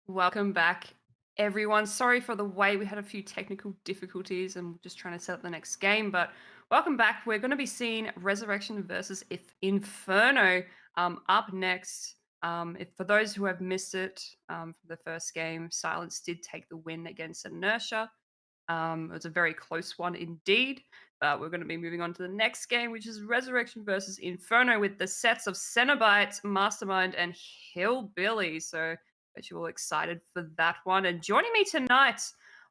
Welcome back, everyone. Sorry for the wait. We had a few technical difficulties and we're just trying to set up the next game. But welcome back. We're going to be seeing Resurrection versus Inferno up next. If for those who have missed it from the first game, Silence did take the win against Inertia. It was a very close one indeed. But we're going to be moving on to the next game, which is Resurrection versus Inferno with the sets of Cenobite, Mastermind, and Hillbilly. So, bet you're all excited for that one. And joining me tonight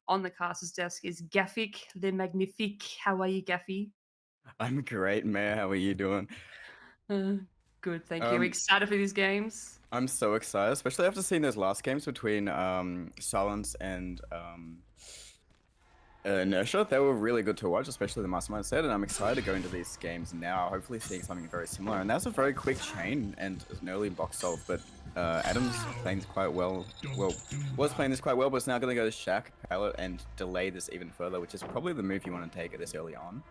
on the caster's desk is Gafik Le Magnifique. How are you, Gaffy? I'm great, Mayor. How are you doing? Uh, Good, thank you. Um, Excited for these games? I'm so excited, especially after seeing those last games between Silence and Inertia. They were really good to watch, especially the Mastermind set, and I'm excited to go into these games now, hopefully seeing something very similar. And that's a very quick chain and an early box solve, but Adam's playing this quite well. Well, was playing this quite well, but it's now going to go to Shack, Pallet, and delay this even further, which is probably the move you want to take it this early on.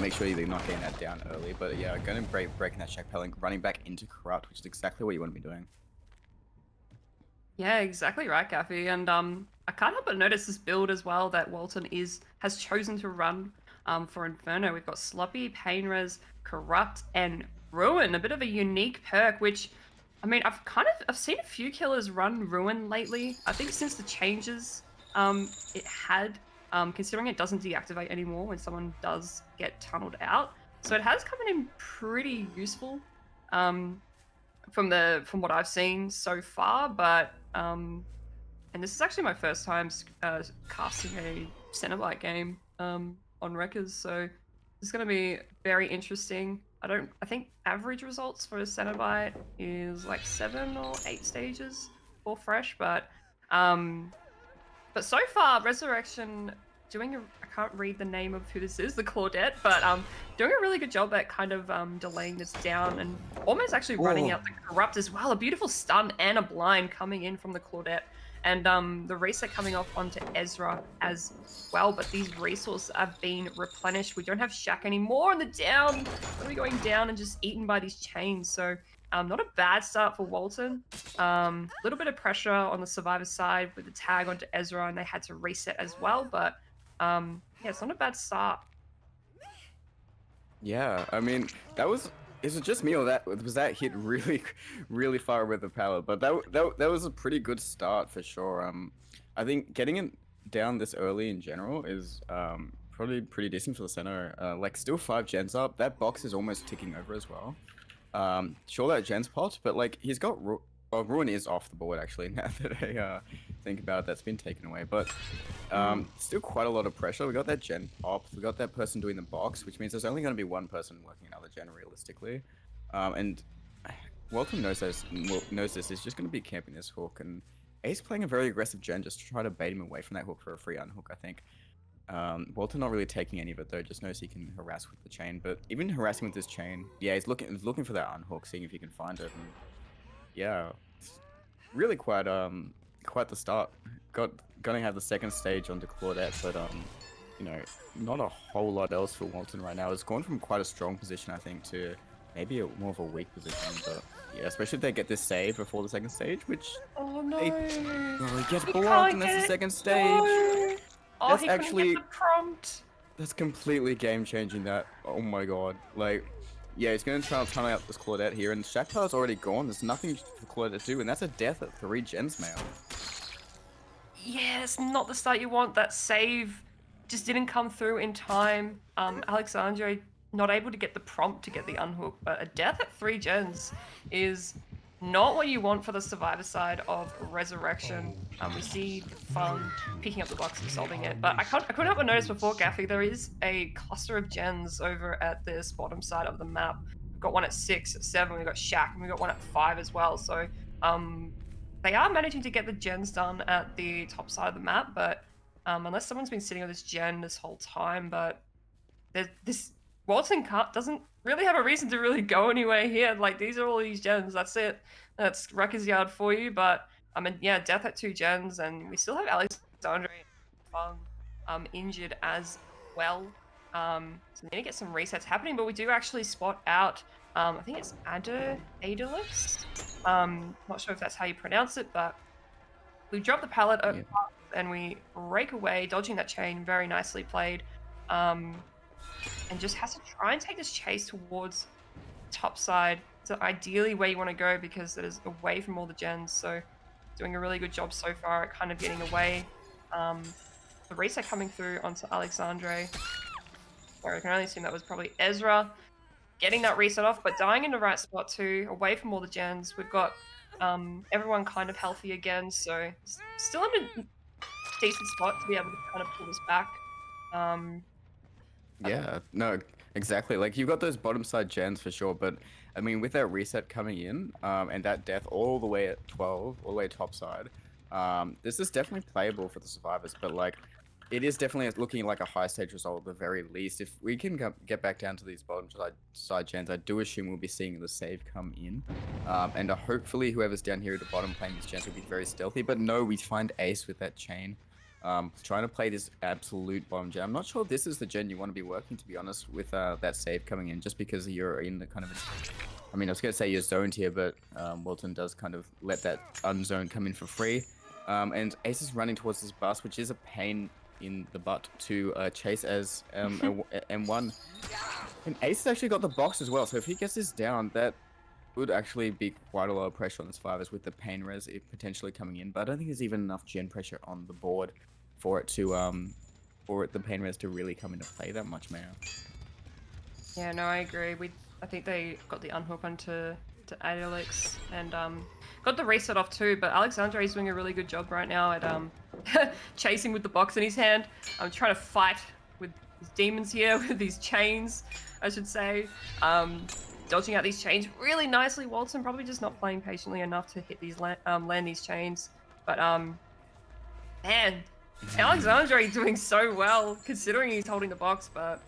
Make sure you're not getting that down early, but yeah, going to breaking that Shack, Pallet, running back into Corrupt, which is exactly what you want to be doing. Yeah, exactly right, Gaffy. And I can't help but notice this build as well that Walton has chosen to run for Inferno. We've got Sloppy, Painres, Corrupt, and Ruin. A bit of a unique perk, which I mean, I've seen a few killers run Ruin lately. I think since the changes, it had considering it doesn't deactivate anymore when someone does get tunneled out. So it has come in pretty useful. From what I've seen so far. But and this is actually my first time casting a Cenobite game on Wreckers, so this is going to be very interesting. I think average results for a Cenobite is like 7 or 8 stages for fresh, but so far, Resurrection I can't read the name of who this is, the Claudette, but doing a really good job at kind of delaying this down and almost actually running out the Corrupt as well. A beautiful stun and a blind coming in from the Claudette. And the reset coming off onto Ezra as well, but these resources have been replenished. We don't have Shack anymore on the down. We're going to be going down and just eaten by these chains. So not a bad start for Walton. A little bit of pressure on the Survivor side with the tag onto Ezra, and they had to reset as well. But yeah, it's not a bad start. Yeah, I mean, is it just me or was that hit really, really far with the power? But that was a pretty good start for sure. I think getting it down this early in general is probably pretty decent for the center. Like still 5 gens up. That box is almost ticking over as well. Sure that gen's popped, but like he's got Ruin is off the board actually now that I think about it. That's been taken away, but still quite a lot of pressure. We got that gen popped, we got that person doing the box, which means there's only going to be one person working another gen realistically. And Walton knows this. He's just going to be camping this hook, and Ace playing a very aggressive gen just to try to bait him away from that hook for a free unhook, I think. Walton not really taking any of it though, just knows he can harass with the chain, but even harassing with this chain, yeah, he's looking for that unhook, seeing if he can find it, and yeah, it's really quite the start. Gonna have the second stage onto Claudette, but you know, not a whole lot else for Walton right now. It's gone from quite a strong position, I think, to maybe more of a weak position, but yeah, especially if they get this save before the second stage, which Oh no! they get He blocked, can't and get that's the it. second stage. No. Oh, That's he couldn't actually get the prompt. That's completely game changing. That, oh my god, like, yeah, he's gonna try to tunnel out this Claudette here, and Shacktar's already gone. There's nothing for Claudette to do, and that's a death at 3 gens, man. Yeah, it's not the start you want. That save just didn't come through in time. Alexandre not able to get the prompt to get the unhook, but a death at 3 gens is not what you want for the Survivor side of Resurrection. We see Fun picking up the box and solving it, but I couldn't help but notice before, Gaffy, there is a cluster of gens over at this bottom side of the map. We've got one at 6, at 7, we've got Shack, and we've got one at 5 as well. So they are managing to get the gens done at the top side of the map, but unless someone's been sitting on this gen this whole time, but this Walton doesn't really have a reason to really go anywhere here. Like, these are all these gens. That's it. That's Wrecker's Yard for you. But I mean, yeah, death at 2 gens, and we still have Alexandre injured as well. So we need to get some resets happening, but we do actually spot out. I think it's Adelix. Not sure if that's how you pronounce it, but we drop the pallet Yeah. and we rake away, dodging that chain. Very nicely played. And just has to try and take this chase towards top side. So ideally where you want to go because it is away from all the gens. So doing a really good job so far at kind of getting away. The reset coming through onto Alexandre. Sorry, I can only assume that was probably Ezra. Getting that reset off, but dying in the right spot too, away from all the gens. We've got everyone kind of healthy again, so still in a decent spot to be able to kind of pull this back. Yeah, no, exactly. Like you've got those bottom side gens for sure, but I mean with that reset coming in, and that death all the way at 12, all the way top side, this is definitely playable for the survivors, but like it is definitely looking like a high stage result at the very least. If we can get back down to these bottom side gens, I do assume we'll be seeing the save come in. And hopefully whoever's down here at the bottom playing these gens will be very stealthy. But no, we find Ace with that chain. Trying to play this absolute bottom gen. I'm not sure this is the gen you want to be working, to be honest, with that save coming in, just because you're in the kind of... I mean, I was going to say you're zoned here, but Walton does kind of let that unzone come in for free. And Ace is running towards this bus, which is a pain in the butt to chase as M1. And Ace has actually got the box as well, so if he gets this down, that would actually be quite a lot of pressure on the survivors with the pain res potentially coming in. But I don't think there's even enough gen pressure on the board for it to the pain res to really come into play that much, man. Yeah, no, I agree. I think they got the unhook onto Alex and got the reset off too, but Alexandre is doing a really good job right now at chasing with the box in his hand. I'm trying to fight with his demons here, with these chains, I should say. Dodging out these chains really nicely. Walton probably just not playing patiently enough to hit these land these chains. But man, Alexandre doing so well considering he's holding the box, but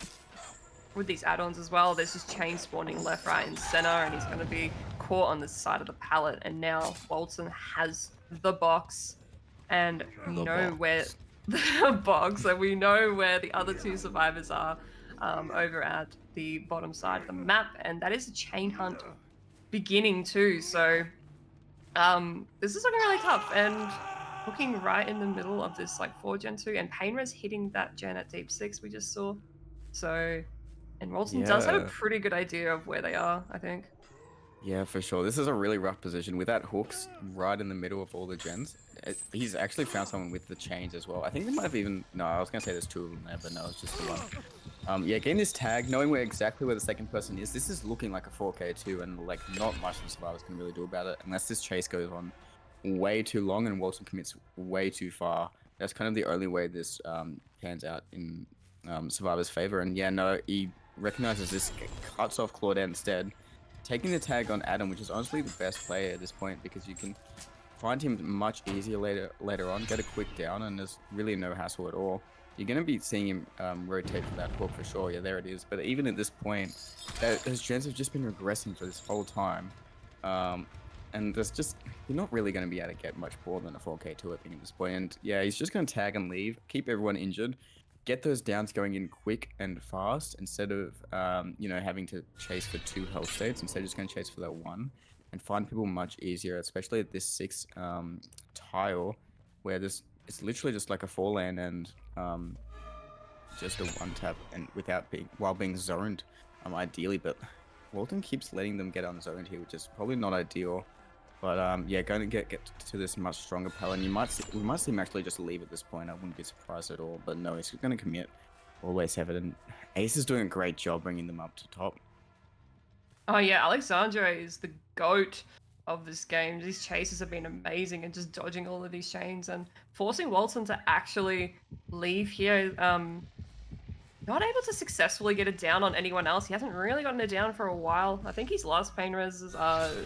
with these add-ons as well, there's just chain spawning left, right, and center, and he's going to be caught on the side of the pallet. And now Walton has the box, and we know where the box, and we know where the other two survivors are over at the bottom side of the map, and that is a chain hunt beginning too. So this is looking really tough, and looking right in the middle of this like 4 Gen 2, and pain res hitting that gen at deep 6 we just saw. So. And Walton does have a pretty good idea of where they are, I think. Yeah, for sure. This is a really rough position with that hooks right in the middle of all the gens. He's actually found someone with the chains as well. I think there might have even... No, I was going to say there's 2 of them there, but no, it's just the one. Yeah, getting this tag, knowing exactly where the second person is, this is looking like a 4K too, and like not much the survivors can really do about it unless this chase goes on way too long and Walton commits way too far. That's kind of the only way this pans out in survivors' favor. And yeah, no, he recognizes this, cuts off Claudette instead, taking the tag on Adam, which is honestly the best play at this point because you can find him much easier later on, get a quick down, and there's really no hassle at all. You're going to be seeing him rotate for that hook for sure. Yeah, there it is. But even at this point, those gens have just been regressing for this whole time. And there's just, you're not really going to be able to get much more than a 4K2 I think at this point. And yeah, he's just going to tag and leave, keep everyone injured, get those downs going in quick and fast instead of, you know, having to chase for 2 health states. Instead, just going to chase for that 1 and find people much easier, especially at this 6 tile where this it's literally just like a 4 lane and just a 1 tap and while being zoned, ideally. But Walton keeps letting them get unzoned here, which is probably not ideal. But yeah, going to get to this much stronger pallet. And we might see him actually just leave at this point. I wouldn't be surprised at all. But no, he's going to commit. Always have it. And Ace is doing a great job bringing them up to top. Oh yeah, Alexandre is the GOAT of this game. These chases have been amazing and just dodging all of these chains and forcing Walton to actually leave here. Not able to successfully get it down on anyone else. He hasn't really gotten it down for a while. I think his last pain res is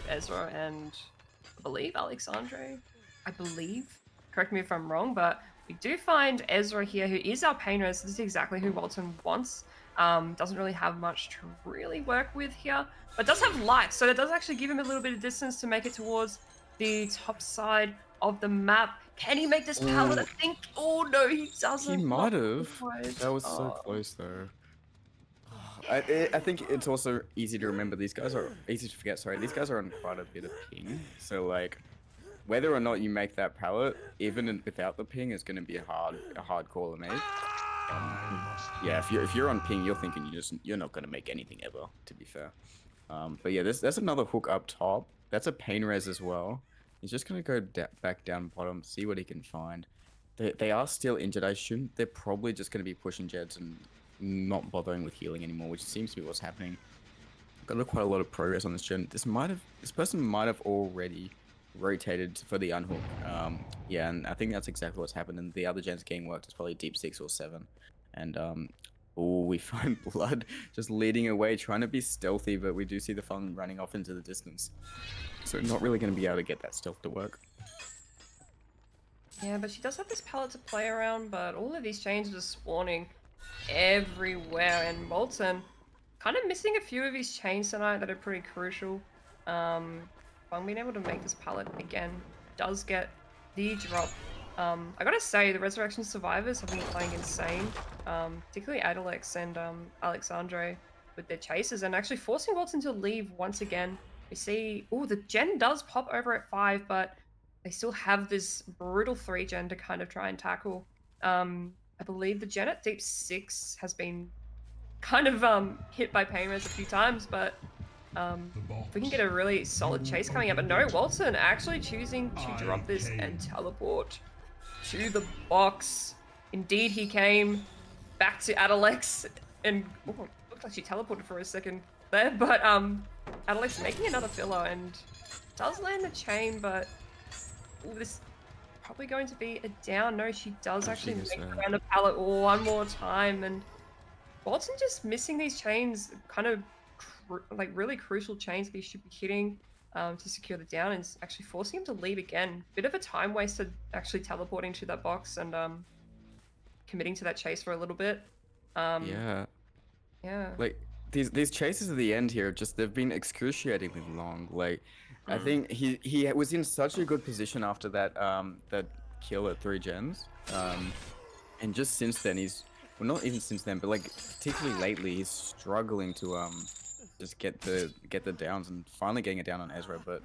Ezra and I believe Alexandre. I believe. Correct me if I'm wrong, but we do find Ezra here, who is our pain res. This is exactly who Walton wants. Doesn't really have much to really work with here, but does have light, so that does actually give him a little bit of distance to make it towards the top side of the map. Can he make this pallet? I think. Oh no, he doesn't. He might have. That was so close though. I think it's also easy to remember. These guys are easy to forget. Sorry, these guys are on quite a bit of ping. So like, whether or not you make that pallet, even without the ping, is going to be a hard call to make. Yeah, if you're on ping, you're thinking you're not going to make anything ever, to be fair. But yeah, there's another hook up top. That's a pain res as well. He's just going to go back down bottom, see what he can find. They are still injured. They're probably just going to be pushing Jeds and not bothering with healing anymore, which seems to be what's happening. Got quite a lot of progress on this gen. This person might have already rotated for the unhook. Yeah, and I think that's exactly what's happened. And the other gens getting worked is probably deep 6 or 7. And oh, we find Blood just leading away, trying to be stealthy, but we do see the Fung running off into the distance. So not really going to be able to get that stealth to work. Yeah, but she does have this pallet to play around, but all of these chains are spawning everywhere, and Molten kind of missing a few of his chains tonight that are pretty crucial. Fung being able to make this pallet again does get the drop. I gotta say, the Resurrection Survivors have been playing insane, particularly Adalex and Alexandre with their chases, and actually forcing Watson to leave once again. We see, oh, the gen does pop over at 5, but they still have this brutal 3 gen to kind of try and tackle. I believe the gen at deep 6 has been kind of hit by Paymers a few times, but if we can get a really solid chase coming up. But no, Walton actually choosing to drop this and teleport to the box. Indeed, he came back to Adalex and looked like she teleported for a second there, but Adalex making another filler and does land the chain, but this is probably going to be a down. No, she does actually make around the pallet one more time, and Walton just missing these chains, kind of like really crucial chains that he should be hitting to secure the down, and actually forcing him to leave again. Bit of a time waster actually teleporting to that box and committing to that chase for a little bit. Yeah. Like these chases at the end here, they've been excruciatingly long. Like I think he was in such a good position after that that kill at 3 gens, and just since then well, not even since then, but like particularly lately, he's struggling to just get the downs, and finally getting it down on Ezra. But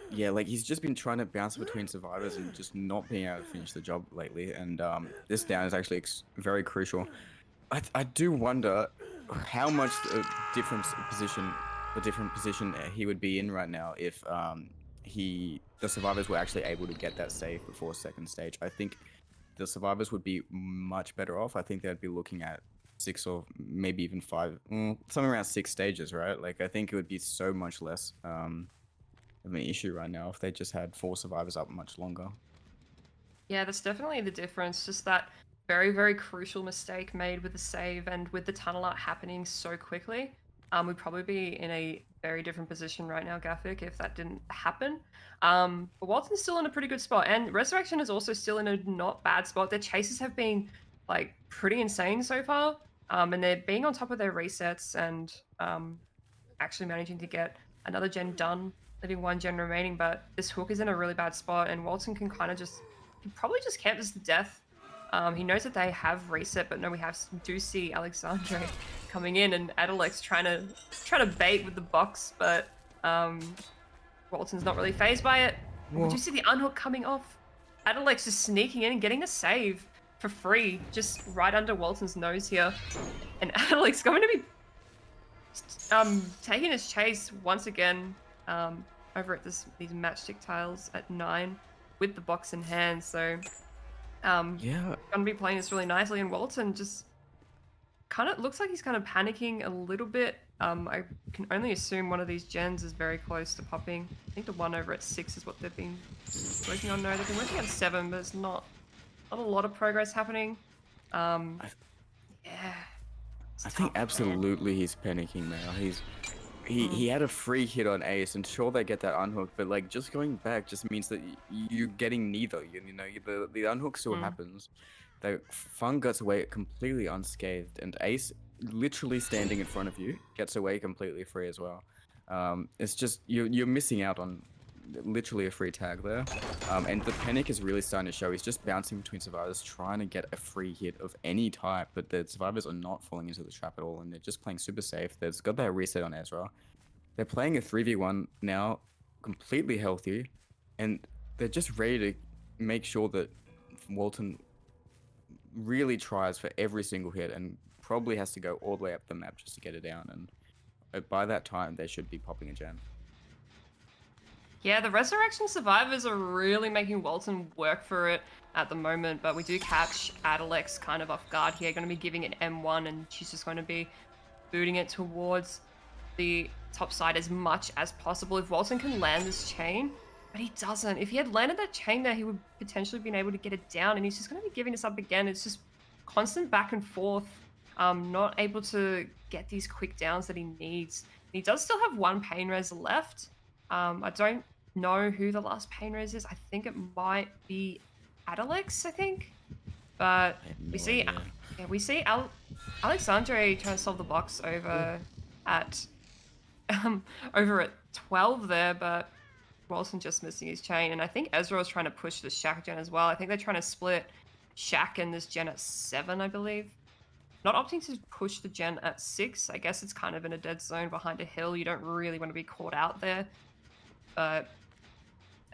yeah, like he's just been trying to bounce between survivors and just not being able to finish the job lately. And this down is actually very crucial. I do wonder how much the different position he would be in right now if the survivors were actually able to get that save before second stage. I think the survivors would be much better off. I think they'd be looking at 6 or maybe even 5, something around 6 stages, right? Like I think it would be so much less of an issue right now if they just had 4 survivors up much longer. Yeah, that's definitely the difference. Just that very, very crucial mistake made with the save, and with the tunnel art happening so quickly, we'd probably be in a very different position right now, Gafik, if that didn't happen. But Walton's still in a pretty good spot, and Resurrection is also still in a not bad spot. Their chases have been like pretty insane so far, and they're being on top of their resets and actually managing to get another gen done, leaving 1 gen remaining. But this hook is in a really bad spot, and Walton can kind of he probably just campus to death. He knows that they have reset, but no, we do see Alexandre coming in, and Adalex trying to bait with the box, but Walton's not really phased by it. Did you see the unhook coming off? Adalex is sneaking in and getting a save for free, just right under Walton's nose here, and Adalex going to be taking his chase once again over at these matchstick tiles at 9 with the box in hand. So yeah, gonna be playing this really nicely, and Walton just kind of looks like he's kind of panicking a little bit. I can only assume one of these gens is very close to popping. I think the one over at 6 is what they've been working on. No, they've been working on 7, but it's not a lot of progress happening. Yeah. I think absolutely he's panicking now. He had a free hit on Ace, and sure they get that unhook, but like just going back just means that you're getting neither. You know, the unhook still happens. The Fung gets away completely unscathed, and Ace, literally standing in front of you, gets away completely free as well. It's just you're missing out on literally a free tag there, and the panic is really starting to show. He's just bouncing between survivors, trying to get a free hit of any type, but the survivors are not falling into the trap at all, and they're just playing super safe. They've got that reset on Ezra. They're playing a 3v1 now, completely healthy, and they're just ready to make sure that Walton really tries for every single hit and probably has to go all the way up the map just to get it down. And by that time, they should be popping a gen. Yeah, the Resurrection Survivors are really making Walton work for it at the moment, but we do catch Adalex kind of off guard here, going to be giving it M1, and she's just going to be booting it towards the top side as much as possible. If Walton can land this chain, but he doesn't. If he had landed that chain there, he would potentially been able to get it down, and he's just going to be giving this up again. It's just constant back and forth, not able to get these quick downs that he needs. He does still have one pain res left. I don't know who the last pain res is. I think it might be Adalex, I think. But we see, we see Alexandre trying to solve the box over at 12 there, but Walton just missing his chain. And I think Ezra was trying to push the Shaq gen as well. I think they're trying to split Shaq and this gen at 7, I believe. Not opting to push the gen at 6. I guess it's kind of in a dead zone behind a hill. You don't really want to be caught out there. But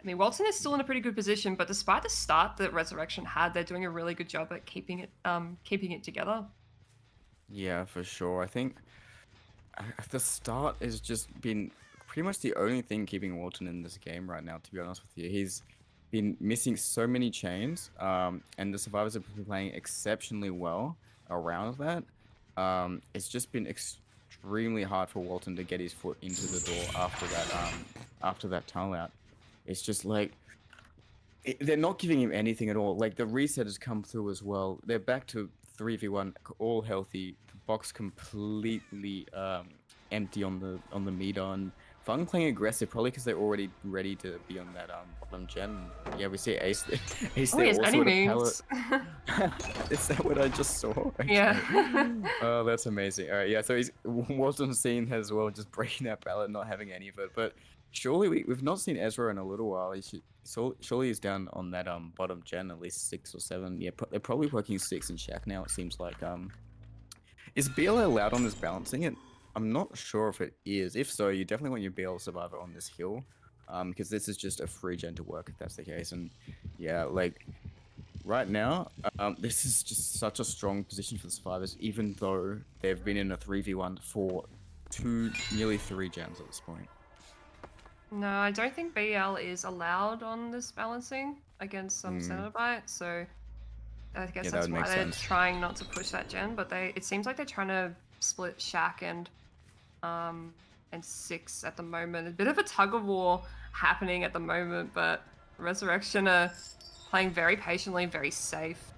I mean, Walton is still in a pretty good position, but despite the start that Resurrection had, they're doing a really good job at keeping it together. Yeah, for sure. I think the start has just been pretty much the only thing keeping Walton in this game right now, to be honest with you. He's been missing so many chains, and the survivors have been playing exceptionally well around that. It's just been extremely hard for Walton to get his foot into the door after that tunnel out. It's just like they're not giving him anything at all. Like the reset has come through as well. They're back to 3v1, all healthy. The box completely empty on the meter. And Fung playing aggressive, probably because they're already ready to be on that bottom gen. Yeah, we see Ace. Ace there also with a pallet. Is that what I just saw? Okay. Yeah. Oh, that's amazing. All right, yeah. So he's Walton seen as well, just breaking that pallet, not having any of it, but. Surely we've not seen Ezra in a little while. Surely he's down on that bottom gen at least 6 or 7. Yeah, they're probably working 6 in Shack now. It seems like is BL allowed on this balancing? It I'm not sure if it is. If so, you definitely want your BL survivor on this hill, because this is just a free gen to work if that's the case. And yeah, like right now, this is just such a strong position for the survivors, even though they've been in a 3v1 for nearly 3 gens at this point. No, I don't think BL is allowed on this balancing against Cenobite, so I guess that's why they're trying not to push that gen, but it seems like they're trying to split Shaq and 6 at the moment. A bit of a tug of war happening at the moment, but Resurrection are playing very patiently, very safe.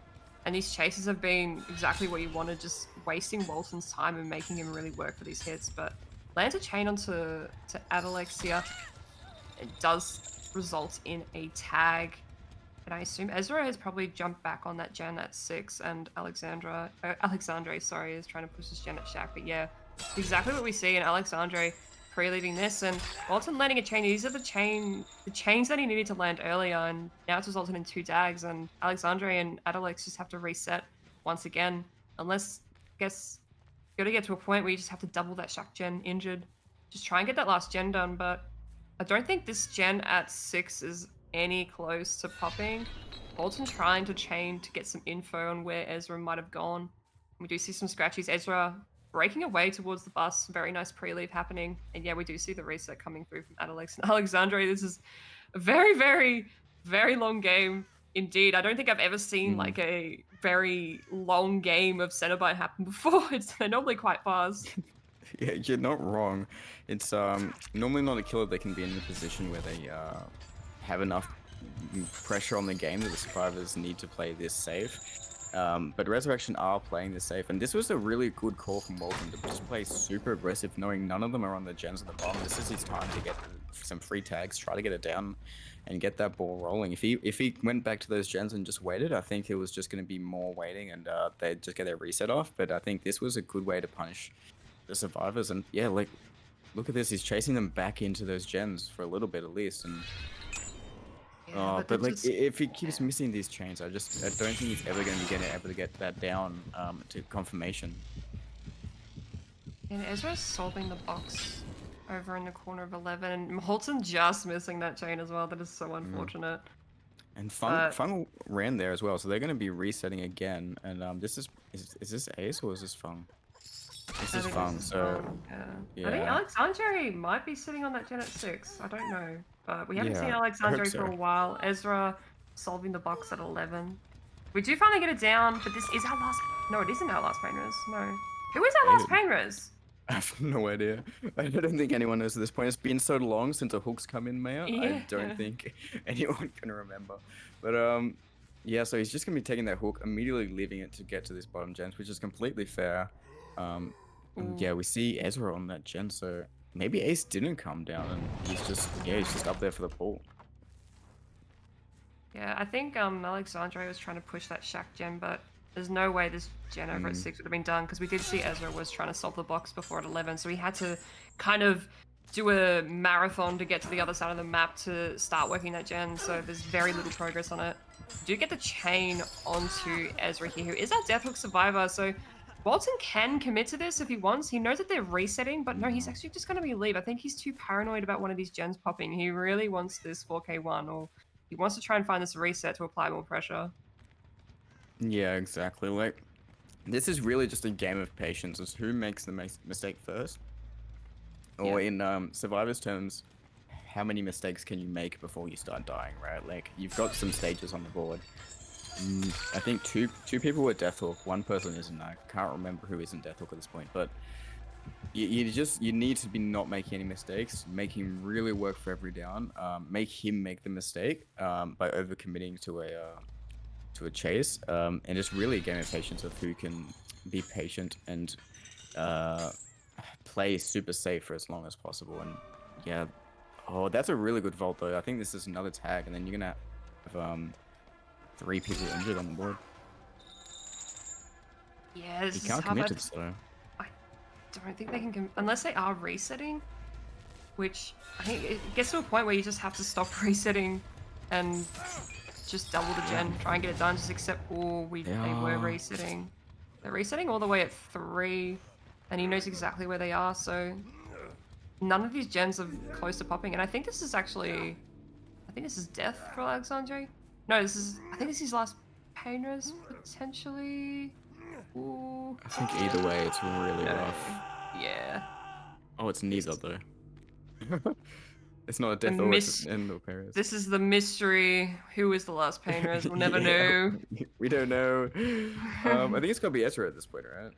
And these chases have been exactly what you wanted, just wasting Walton's time and making him really work for these hits. But lands a chain onto Adalex here. It does result in a tag. And I assume Ezra has probably jumped back on that gen at 6, and Alexandre, is trying to push this gen at Shaq. But yeah, exactly what we see in Alexandre pre-leaving this, and Walton landing a chain. These are the chains that he needed to land earlier, and now it's resulted in 2 dags, and Alexandre and Adalex just have to reset once again. Unless, I guess, you gotta get to a point where you just have to double that Shaq gen injured. Just try and get that last gen done, but I don't think this gen at 6 is any close to popping. Walton trying to chain to get some info on where Ezra might have gone. We do see some scratchies. Ezra breaking away towards the bus. Very nice pre-leave happening. And yeah, we do see the reset coming through from Adalex and Alexandre. This is a very, very, very long game indeed. I don't think I've ever seen like a very long game of Cenobite happen before. They're normally quite fast. Yeah, you're not wrong. It's normally not a killer that can be in a position where they have enough pressure on the game that the survivors need to play this safe. But Resurrection are playing this safe, and this was a really good call from Walton to just play super aggressive, knowing none of them are on the gens at the bottom. This is his time to get some free tags, try to get it down, and get that ball rolling. If he went back to those gens and just waited, I think it was just going to be more waiting, and they'd just get their reset off. But I think this was a good way to punish the survivors. And yeah, like, look at this. He's chasing them back into those gens for a little bit at least, and yeah, but like if he keeps missing these chains, I don't think he's ever going to be able to get that down to confirmation. And Ezra's solving the box over in the corner of 11. And Holton just missing that chain as well. That is so unfortunate. And Fung ran there as well, so they're going to be resetting again. And this is this Ace or is this Fung? This is Fung, so yeah. I think Alexandre might be sitting on that gen at 6. I don't know, but we haven't seen Alexandre for a while. Ezra solving the box at 11. We do finally get it down, but this is our last. No, it isn't our last pain res. No, who is our last pain res? I have no idea. I don't think anyone knows at this point. It's been so long since the hooks come in, Maya. Yeah. I don't think anyone can remember. But yeah. So he's just gonna be taking that hook, immediately leaving it to get to this bottom gen, which is completely fair. Yeah, we see Ezra on that gen, so maybe Ace didn't come down, and he's just up there for the pull. Yeah, I think Alexandre was trying to push that Shack gen, but there's no way this gen over at 6 would have been done, because we did see Ezra was trying to solve the box before at 11, so he had to kind of do a marathon to get to the other side of the map to start working that gen, so there's very little progress on it. We do get the chain onto Ezra here, who is our Death Hook survivor, so Walton can commit to this if he wants. He knows that they're resetting, but no, he's actually just going to be leave. I think he's too paranoid about one of these gens popping. He really wants this 4K1, or he wants to try and find this reset to apply more pressure. Yeah, exactly. Like, this is really just a game of patience. It's who makes the mistake first. Or in Survivor's terms, how many mistakes can you make before you start dying, right? Like, you've got some stages on the board. I think two people were Death Hook, one person isn't. I can't remember who isn't Death Hook at this point, but you need to be not making any mistakes, make him really work for every down, make him make the mistake by overcommitting to a chase, and it's really a game of patience of who can be patient and play super safe for as long as possible. And yeah, oh, that's a really good vault though. I think this is another tag, and then you're gonna have 3 people injured on the board. Yeah, this you can't commit to this though. I don't think they can, unless they are resetting, which I think it gets to a point where you just have to stop resetting and just double the gen, try and get it done, just accept, they were resetting. They're resetting all the way at 3, and he knows exactly where they are, so none of these gens are close to popping, and I think this is actually, death for Alexandre. No, I think this is his last pain res, potentially. Ooh. I think either way, it's really rough. Yeah. Oh, it's neither though. It's not a death or it's an end or pain res. This is the mystery. Who is the last pain res? We'll never know. We don't know. I think it's gotta be Ezra at this point, right?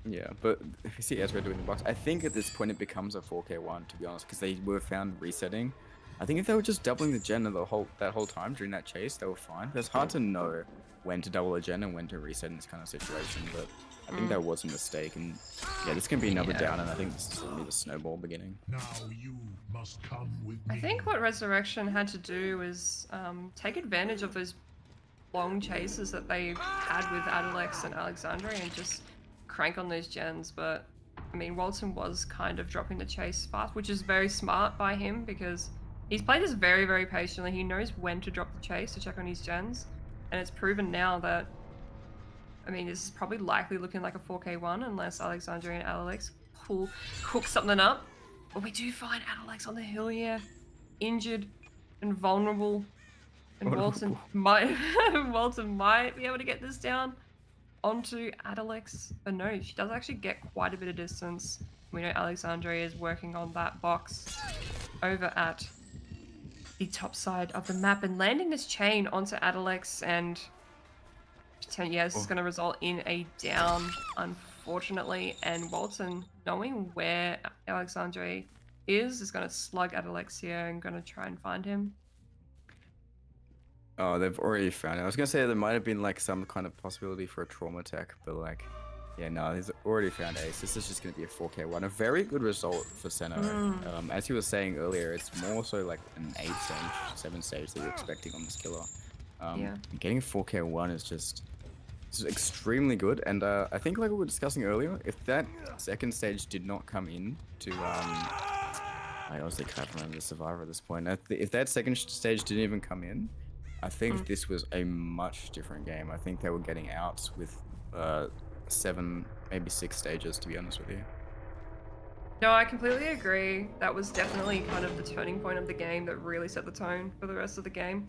Yeah, but if you see Ezra doing the box, I think at this point it becomes a 4K1, to be honest, because they were found resetting. I think if they were just doubling the gen that whole time during that chase, they were fine. It's hard to know when to double a gen and when to reset in this kind of situation, but I think that was a mistake. And yeah, this can be another down, and I think this is going to be the snowball beginning. Now you must come with me. I think what Resurrection had to do was take advantage of those long chases that they had with Adelex and Alexandre and just crank on those gens. But I mean, Walton was kind of dropping the chase fast, which is very smart by him because he's played this very, very patiently. He knows when to drop the chase to check on his gens. And it's proven now that, I mean, this is probably likely looking like a 4K1 unless Alexandre and Adelex cook something up. But we do find Adelex on the hill here, injured and vulnerable. And Walton might be able to get this down onto Adelex. But no, she does actually get quite a bit of distance. We know Alexandre is working on that box over at the top side of the map and landing this chain onto Adelex, and yeah, this is going to result in a down, unfortunately. And Walton, knowing where Alexandre is going to slug Adelex here and going to try and find him. Oh, they've already found it. I was gonna say there might have been like some kind of possibility for a trauma tech, but like, yeah, no, he's already found Ace. This is just gonna be a 4K1. A very good result for Seno. As he was saying earlier, it's more so like an 8 stage, 7 stage that you're expecting on this killer. Getting a 4K1 is just extremely good. And I think like we were discussing earlier, if that second stage did not come in to I honestly can't remember the survivor at this point. If that second stage didn't even come in, I think this was a much different game. I think they were getting out with 7, maybe 6 stages, to be honest with you. No, I completely agree. That was definitely kind of the turning point of the game that really set the tone for the rest of the game.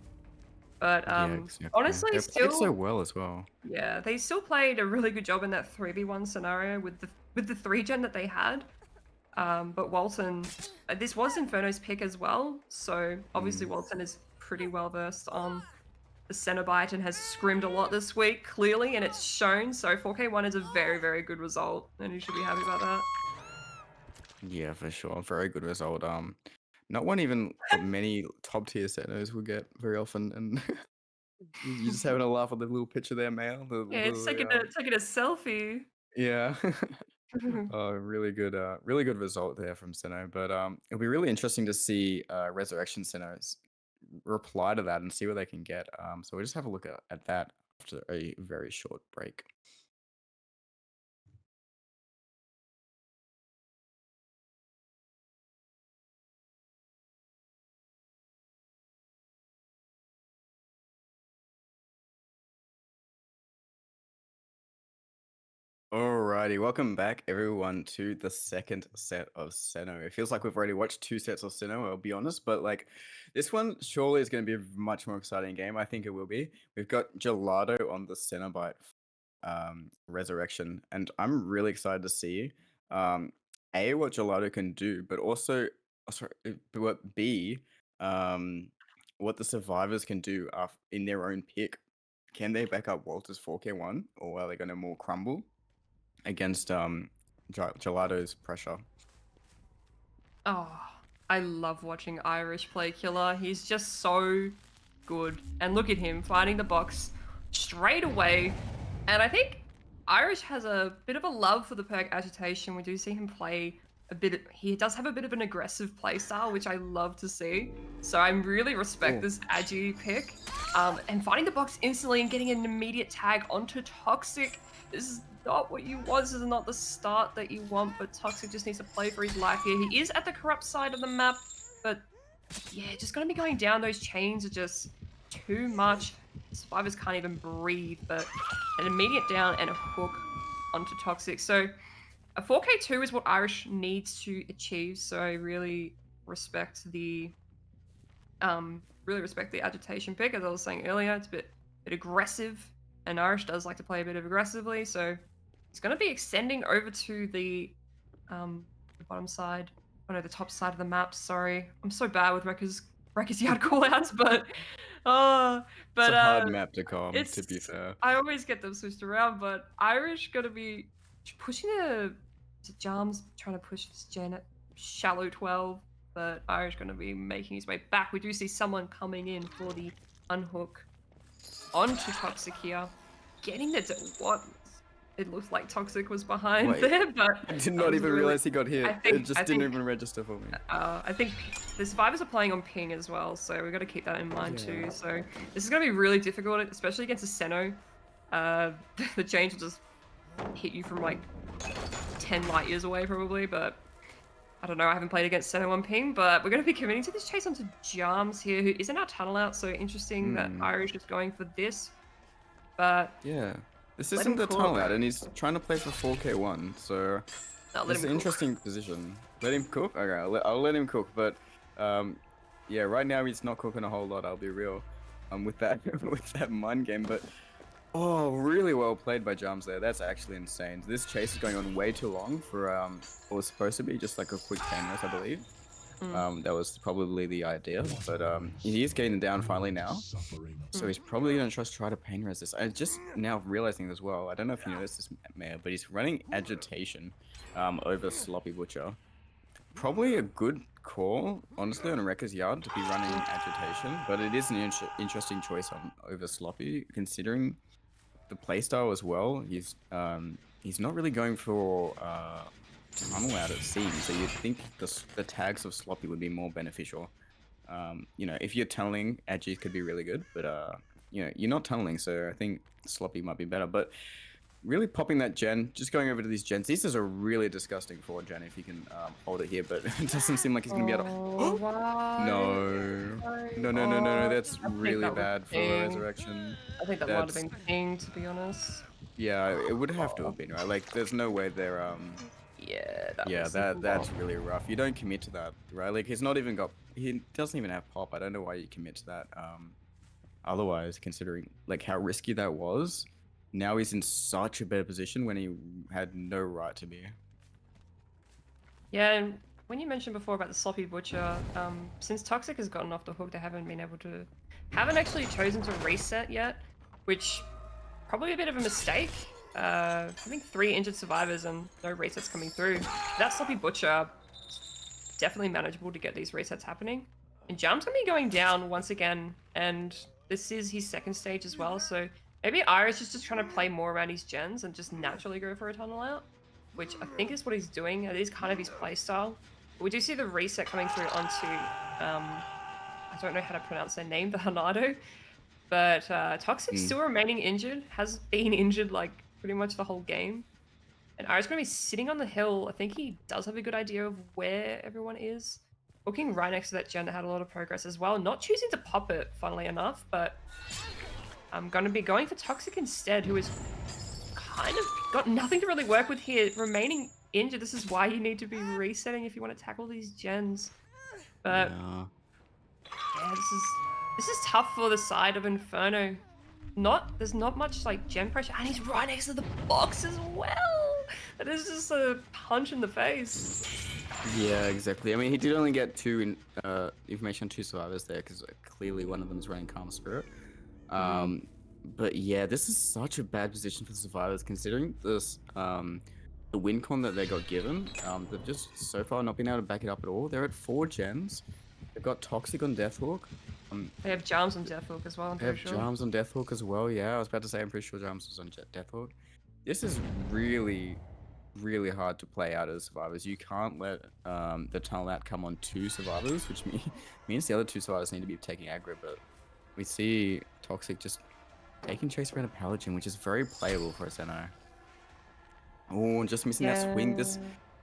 But Yeah, exactly. honestly, They played so still, well as well. yeah, they still played a really good job in that 3v1 scenario with the 3 gen that they had. But Walton, this was Inferno's pick as well, so obviously Mm. Walton is pretty well versed on the Cenobite and has scrimmed a lot this week, clearly, and it's shown. So 4K1 is a very, very good result, and you should be happy about that. Yeah, for sure. Very good result. Not one even many top tier setters will get very often, and you're just having a laugh at the little picture there, Mail. Yeah, it's taking a selfie. Yeah. Oh, really good result there from Seno. But it'll be really interesting to see Resurrection Seno's reply to that and see what they can get. So we'll just have a look at that after a very short break. Alrighty, welcome back everyone to the second set of Seno. It feels like we've already watched 2 sets of Seno, I'll be honest, but like this one surely is going to be a much more exciting game. I think it will be. We've got Gelato on the Cenobite Resurrection, and I'm really excited to see A, what Gelato can do, but also what B, what the survivors can do in their own pick. Can they back up Walter's 4K1, or are they going to more crumble against Gelato's pressure? Oh, I love watching Irish play Killer. He's just so good. And look at him fighting the box straight away. And I think Irish has a bit of a love for the perk Agitation. We do see him play a bit. He does have a bit of an aggressive playstyle, which I love to see. So I really respect this Agi pick. And finding the box instantly and getting an immediate tag onto Toxic. This is not what you want. This is not the start that you want, but Toxic just needs to play for his life here. He is at the corrupt side of the map, but yeah, just gonna be going down. Those chains are just too much. Survivors can't even breathe, but an immediate down and a hook onto Toxic. So a 4K2 is what Irish needs to achieve. So I really respect the Agitation pick. As I was saying earlier, it's a bit aggressive, and Irish does like to play a bit of aggressively. So he's going to be extending over to the bottom side. Oh no, the top side of the map. Sorry, I'm so bad with Wrecker's yard callouts, but it's a hard map to come. To be fair, I always get them switched around. But Irish gonna be pushing the Jams, trying to push this Gen at shallow 12, but Irish gonna be making his way back. We do see someone coming in for the unhook onto Toxic here, getting the what. It looks like Toxic was behind there, but I did not even realize he got hit. It just didn't even register for me. I think the survivors are playing on ping as well, so we've got to keep that in mind too. So this is going to be really difficult, especially against a Seno. The change will just hit you from like 10 light years away probably, but I don't know. I haven't played against Seno on ping, but we're going to be committing to this chase onto Jams here, who is in our tunnel out. So interesting that Irish is going for this, but yeah. This isn't the tunnel out, and he's trying to play for 4K1, so it's an interesting position. Let him cook? Okay, I'll let him cook, but yeah, right now he's not cooking a whole lot, I'll be real, with that with that mind game, but oh, really well played by Jams there. That's actually insane. This chase is going on way too long for what was supposed to be just like a quick chain race, I believe. That was probably the idea, but he is getting down finally now, so he's probably going to try to pain resist. I just now realizing as well, I don't know if you noticed this, Mayor, but he's running Agitation over Sloppy Butcher. Probably a good call, honestly, on Wrecker's Yard to be running Agitation, but it is an interesting choice over Sloppy, considering the playstyle as well. He's not really going for tunnel out, it seems, so you'd think the tags of Sloppy would be more beneficial. You know, if you're tunneling, Agis could be really good, but you know, you're not tunneling, so I think Sloppy might be better. But really popping that gen, just going over to these gens. This is a really disgusting forward gen if he can hold it here, but it doesn't seem like he's gonna be able to. No, that's really bad for Resurrection. I think that might have been ping, to be honest. Yeah, it would have to have been, right? Like, there's no way they're Yeah, that Yeah, was a that's lot. really rough. You don't commit to that, right? Like he doesn't even have pop. I don't know why you commit to that. Otherwise, considering like how risky that was, now he's in such a better position when he had no right to be. Yeah, and when you mentioned before about the sloppy butcher, since Toxic has gotten off the hook, they haven't actually chosen to reset yet, which probably a bit of a mistake. Having 3 injured survivors and no resets coming through. That sloppy butcher, definitely manageable to get these resets happening. And Jam's gonna be going down once again, and this is his second stage as well, so maybe Iris is just trying to play more around his gens and just naturally go for a tunnel out, which I think is what he's doing. It is kind of his playstyle. But we do see the reset coming through onto, I don't know how to pronounce their name, the Hanado, but Toxic's still remaining injured, has been injured like pretty much the whole game. And Iris going to be sitting on the hill. I think he does have a good idea of where everyone is. Looking right next to that gen that had a lot of progress as well. Not choosing to pop it, funnily enough, but I'm going to be going for Toxic instead, who is kind of got nothing to really work with here. Remaining injured, this is why you need to be resetting if you want to tackle these gens. But Yeah. yeah, this is tough for the side of Inferno. There's not much like gen pressure, and he's right next to the box as well. That is just a punch in the face. Yeah, exactly. I mean, he did only get information on 2 survivors there because clearly one of them is running Calm Spirit. But yeah, this is such a bad position for the survivors considering this the win con that they got given. They've just so far not been able to back it up at all. They're at 4 gens. They've got Toxic on Deathhook. They have Jams on Deathhook as well, I'm They have pretty sure. Jams on Deathhook as well. Yeah, I was about to say I'm pretty sure Jams was on Deathhook. This is really, really hard to play out as survivors. You can't let the tunnel out come on 2 survivors, which means the other 2 survivors need to be taking aggro. But we see Toxic just taking chase around a Paladin, which is very playable for a Seno. Oh, just missing that swing. This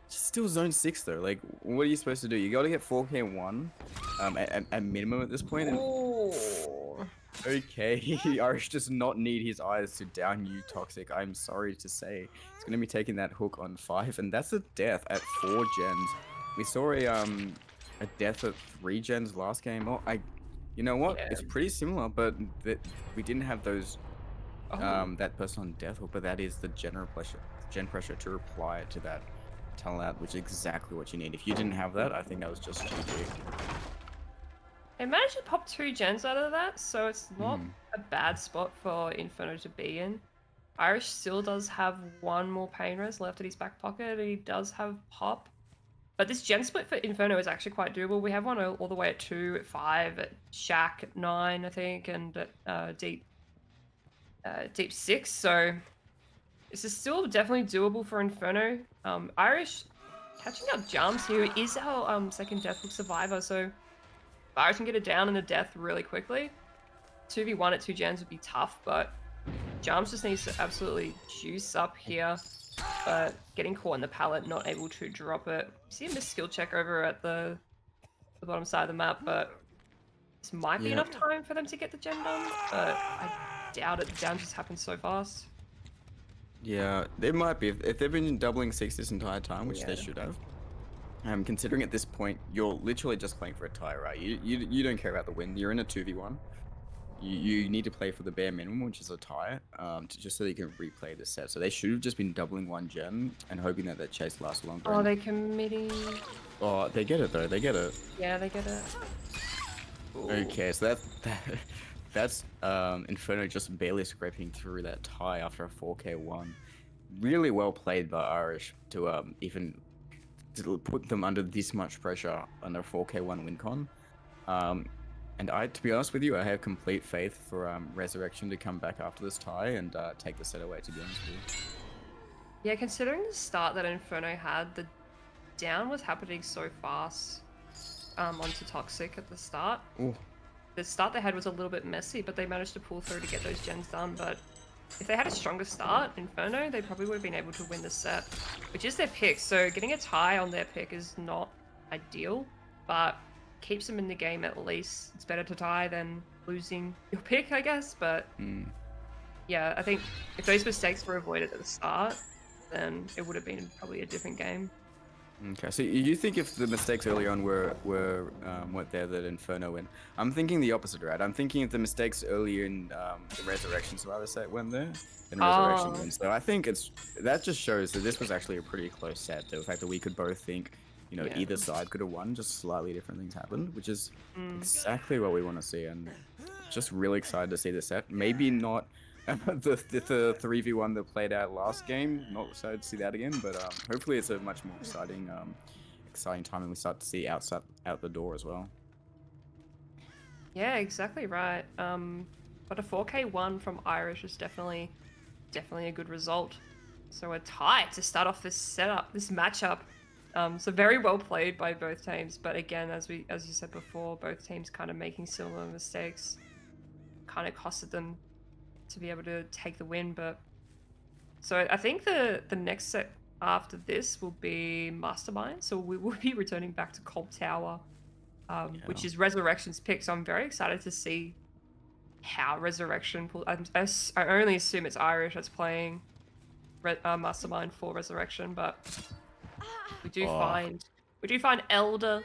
still zone 6 though. Like, what are you supposed to do? You got to get 4k1 at minimum at this point. And okay, Irish does not need his eyes to down you, Toxic. I'm sorry to say. He's going to be taking that hook on 5, and that's a death at 4 gens. We saw a death at 3 gens last game. Oh, you know what? Yeah. It's pretty similar, but we didn't have those that person on death hook, but that is the gen pressure to reply to that tunnel out, which is exactly what you need. If you didn't have that, I think that was just GG. They managed to pop 2 gens out of that, so it's not a bad spot for Inferno to be in. Irish still does have 1 more pain res left in his back pocket. He does have pop. But this gen split for Inferno is actually quite doable. We have one all the way at 2, at 5, at Shack at 9, I think, and at Deep 6. So this is still definitely doable for Inferno. Irish catching up Jams here is our second Deathhook survivor, so Irish can get it down in a death really quickly. 2v1 at 2 gens would be tough, but Jams just needs to absolutely juice up here. But getting caught in the pallet, not able to drop it. See a missed skill check over at the bottom side of the map, but this might be enough time for them to get the gen done, but I doubt it. The down just happened so fast. Yeah, they might be. If they've been doubling 6 this entire time, which they should have. Considering at this point, you're literally just playing for a tie, right? You don't care about the win. You're in a 2v1. You need to play for the bare minimum, which is a tie, just so you can replay the set. So they should have just been doubling 1 gen and hoping that chase lasts longer. Oh, they committing. Oh, they get it though. They get it. Yeah, they get it. Ooh. Okay, so that's Inferno just barely scraping through that tie after a 4k1. Really well played by Irish to even to put them under this much pressure under a 4k1 win con. And to be honest with you, I have complete faith for Resurrection to come back after this tie and take the set away, to be honest with you. Yeah, considering the start that Inferno had, the down was happening so fast onto Toxic at the start. Ooh. The start they had was a little bit messy, but they managed to pull through to get those gens done. But if they had a stronger start, Inferno, they probably would have been able to win the set, which is their pick. So getting a tie on their pick is not ideal, but keeps them in the game at least. It's better to tie than losing your pick, I guess. But yeah, I think if those mistakes were avoided at the start, then it would have been probably a different game. Okay, so you think if the mistakes earlier on weren't there that Inferno win? I'm thinking the opposite, right? I'm thinking if the mistakes earlier in the Resurrection Survivor set weren't there, then Resurrection Oh. wins. So I think that just shows that this was actually a pretty close set. The fact that we could both think, you know, Yeah. either side could have won, just slightly different things happened, which is Mm. exactly what we want to see, and just really excited to see the set. Maybe not the 3v1 that played out last game. Not excited to see that again, but hopefully it's a much more exciting time, and we start to see out the door as well. Yeah, exactly right. But a 4K1 from Irish is definitely a good result. So a tie to start off this matchup. So very well played by both teams. But again, as you said before, both teams kind of making similar mistakes, kind of costed them to be able to take the win. But so I think the next set after this will be Mastermind. So we will be returning back to Cold Tower, which is Resurrection's pick. So I'm very excited to see how Resurrection I only assume it's Irish that's playing Mastermind for Resurrection, but we do find Elder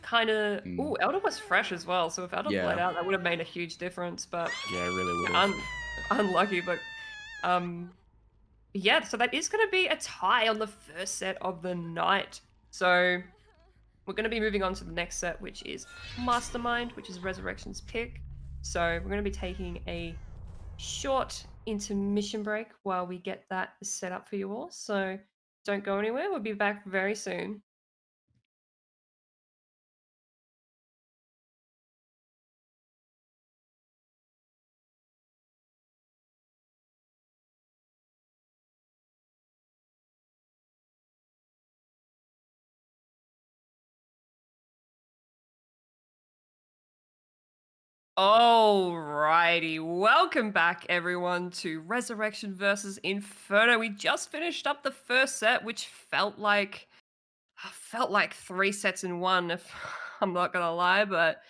kind of. Ooh, Elder was fresh as well. So if Elder played out, that would have made a huge difference. But yeah, it really would have. Unlucky, but yeah. So that is going to be a tie on the first set of the night. So we're going to be moving on to the next set, which is Mastermind, which is Resurrection's pick. So we're going to be taking a short intermission break while we get that set up for you all. So don't go anywhere. We'll be back very soon. Alrighty, welcome back everyone to Resurrection versus Inferno. We just finished up the first set, which felt like 3 sets in one, if I'm not gonna lie, but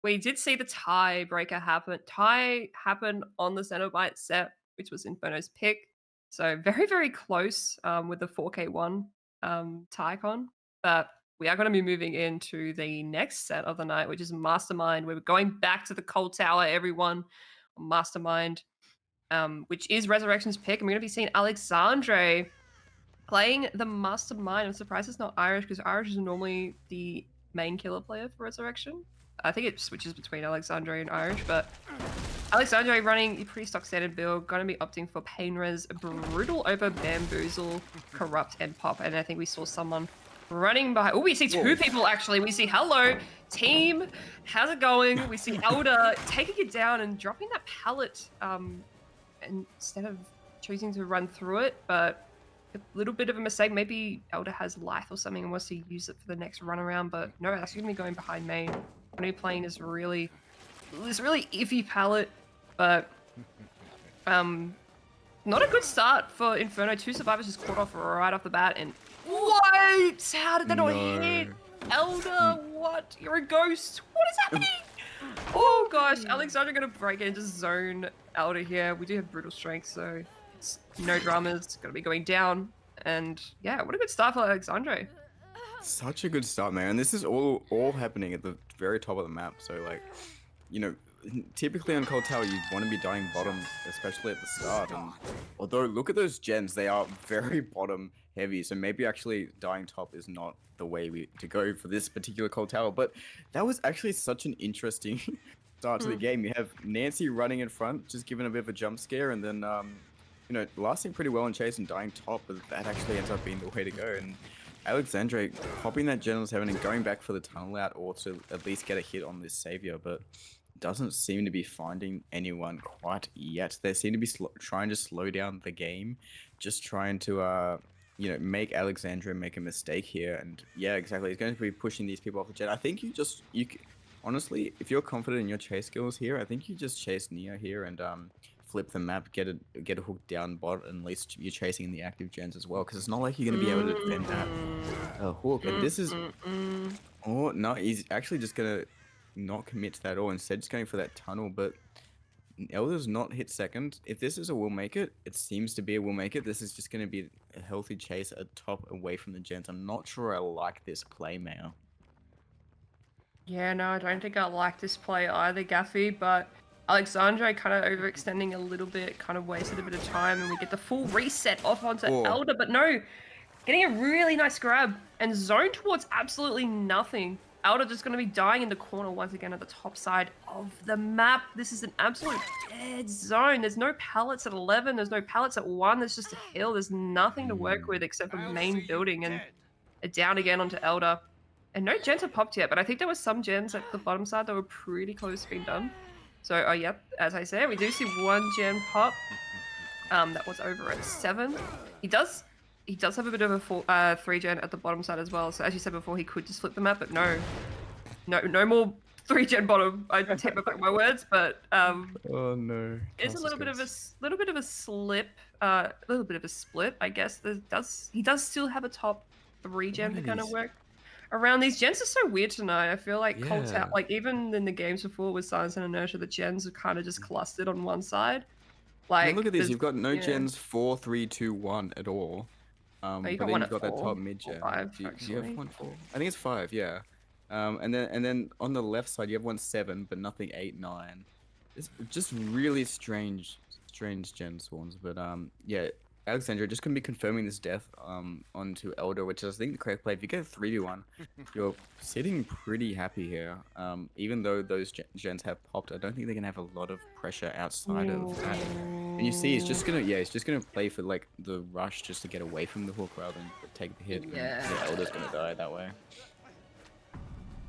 we did see the tiebreaker happen. Tie happened on the Cenobite set, which was Inferno's pick. So very, very close with the 4K1 Tycon. But we are going to be moving into the next set of the night, which is Mastermind. We're going back to the Cold Tower, everyone. Mastermind, which is Resurrection's pick. And we're going to be seeing Alexandre playing the Mastermind. I'm surprised it's not Irish, because Irish is normally the main killer player for Resurrection. I think it switches between Alexandre and Irish, but Alexandre running a pretty stock standard build, going to be opting for Pain Res, Brutal over Bamboozle, Corrupt, and Pop. And I think we saw someone running behind. Oh, we see two people actually. We see hello team, how's it going? We see Elder taking it down and dropping that pallet instead of choosing to run through it, but a little bit of a mistake. Maybe Elder has life or something and wants to use it for the next run around, but no, that's gonna be going behind main. When you're playing this really iffy pallet, but not a good start for Inferno. 2 survivors just caught off right off the bat, and what? How did that not hit? Elder, what? You're a ghost. What is happening? Oh gosh, Alexandra gonna break it and just zone Elder here. We do have brutal strength, so it's no dramas. Gonna be going down, and yeah, what a good start for Alexandre. Such a good start, man. And this is all happening at the very top of the map. So like, you know, typically on Cold Tower you want to be dying bottom, especially at the start. And although look at those gens, they are very bottom heavy. So maybe actually dying top is not the way to go for this particular Cold Tower. But that was actually such an interesting start to the game. You have Nancy running in front, just giving a bit of a jump scare, and then you know, lasting pretty well in chase and dying top. But that actually ends up being the way to go. And Alexandre popping that General's Heaven and going back for the tunnel out, or to at least get a hit on this Savior, but doesn't seem to be finding anyone quite yet. They seem to be trying to slow down the game, just trying to, you know, make Alexandre make a mistake here. And yeah, exactly. He's going to be pushing these people off the jet. I think honestly, if you're confident in your chase skills here, I think you just chase Neo here and flip the map, get a hook down bot, and at least you're chasing in the active gens as well, because it's not like you're going to be able to defend that hook. And this is oh no, he's actually just going to not commit to that at all, instead just going for that tunnel. But Elder's not hit second. If this is a will make it, it seems to be a will make it. This is just going to be a healthy chase at top away from the gens. I'm not sure I like this play, Mayo. Yeah, no, I don't think I like this play either, Gaffy, but Alexandre kind of overextending a little bit, kind of wasted a bit of time, and we get the full reset off onto Elder, but no, getting a really nice grab and zone towards absolutely nothing. Elder just going to be dying in the corner once again at the top side of the map. This is an absolute dead zone. There's no pallets at 11. There's no pallets at 1. There's just a hill. There's nothing to work with except for the main building, and down again onto Elder. And no gens have popped yet, but I think there were some gens at the bottom side that were pretty close to being done. So, oh, yep, as I said, we do see 1 gen pop. That was over at 7. He does have a bit of a 3 gen at the bottom side as well. So as you said before, he could just flip the map, but no more 3 gen bottom. I take back my words, but oh no, it's a little bit of a slip, a little bit of a split, I guess. He does still have a top 3 gen to kind of work around. These gens are so weird tonight. I feel like Colt's out, like even in the games before with Silence and Inertia, the gens are kind of just clustered on one side. Like, look at this, you've got no gens 4, 3, 2, 1 at all. You but got then one you've at got that 4, top mid gen. 5, do you actually. have 1 4? I think it's 5, yeah. And then on the left side you have 1 7, but nothing 8, 9. It's just really strange gen spawns. But yeah, Alexandra just gonna be confirming this death onto Elder, which is I think the correct play. If you get 3v1, you're sitting pretty happy here. Even though those gens have popped, I don't think they're gonna have a lot of pressure outside of that. And you see, he's just gonna play for like the rush just to get away from the hook rather than take the hit. Yeah. And the Elder's gonna die that way.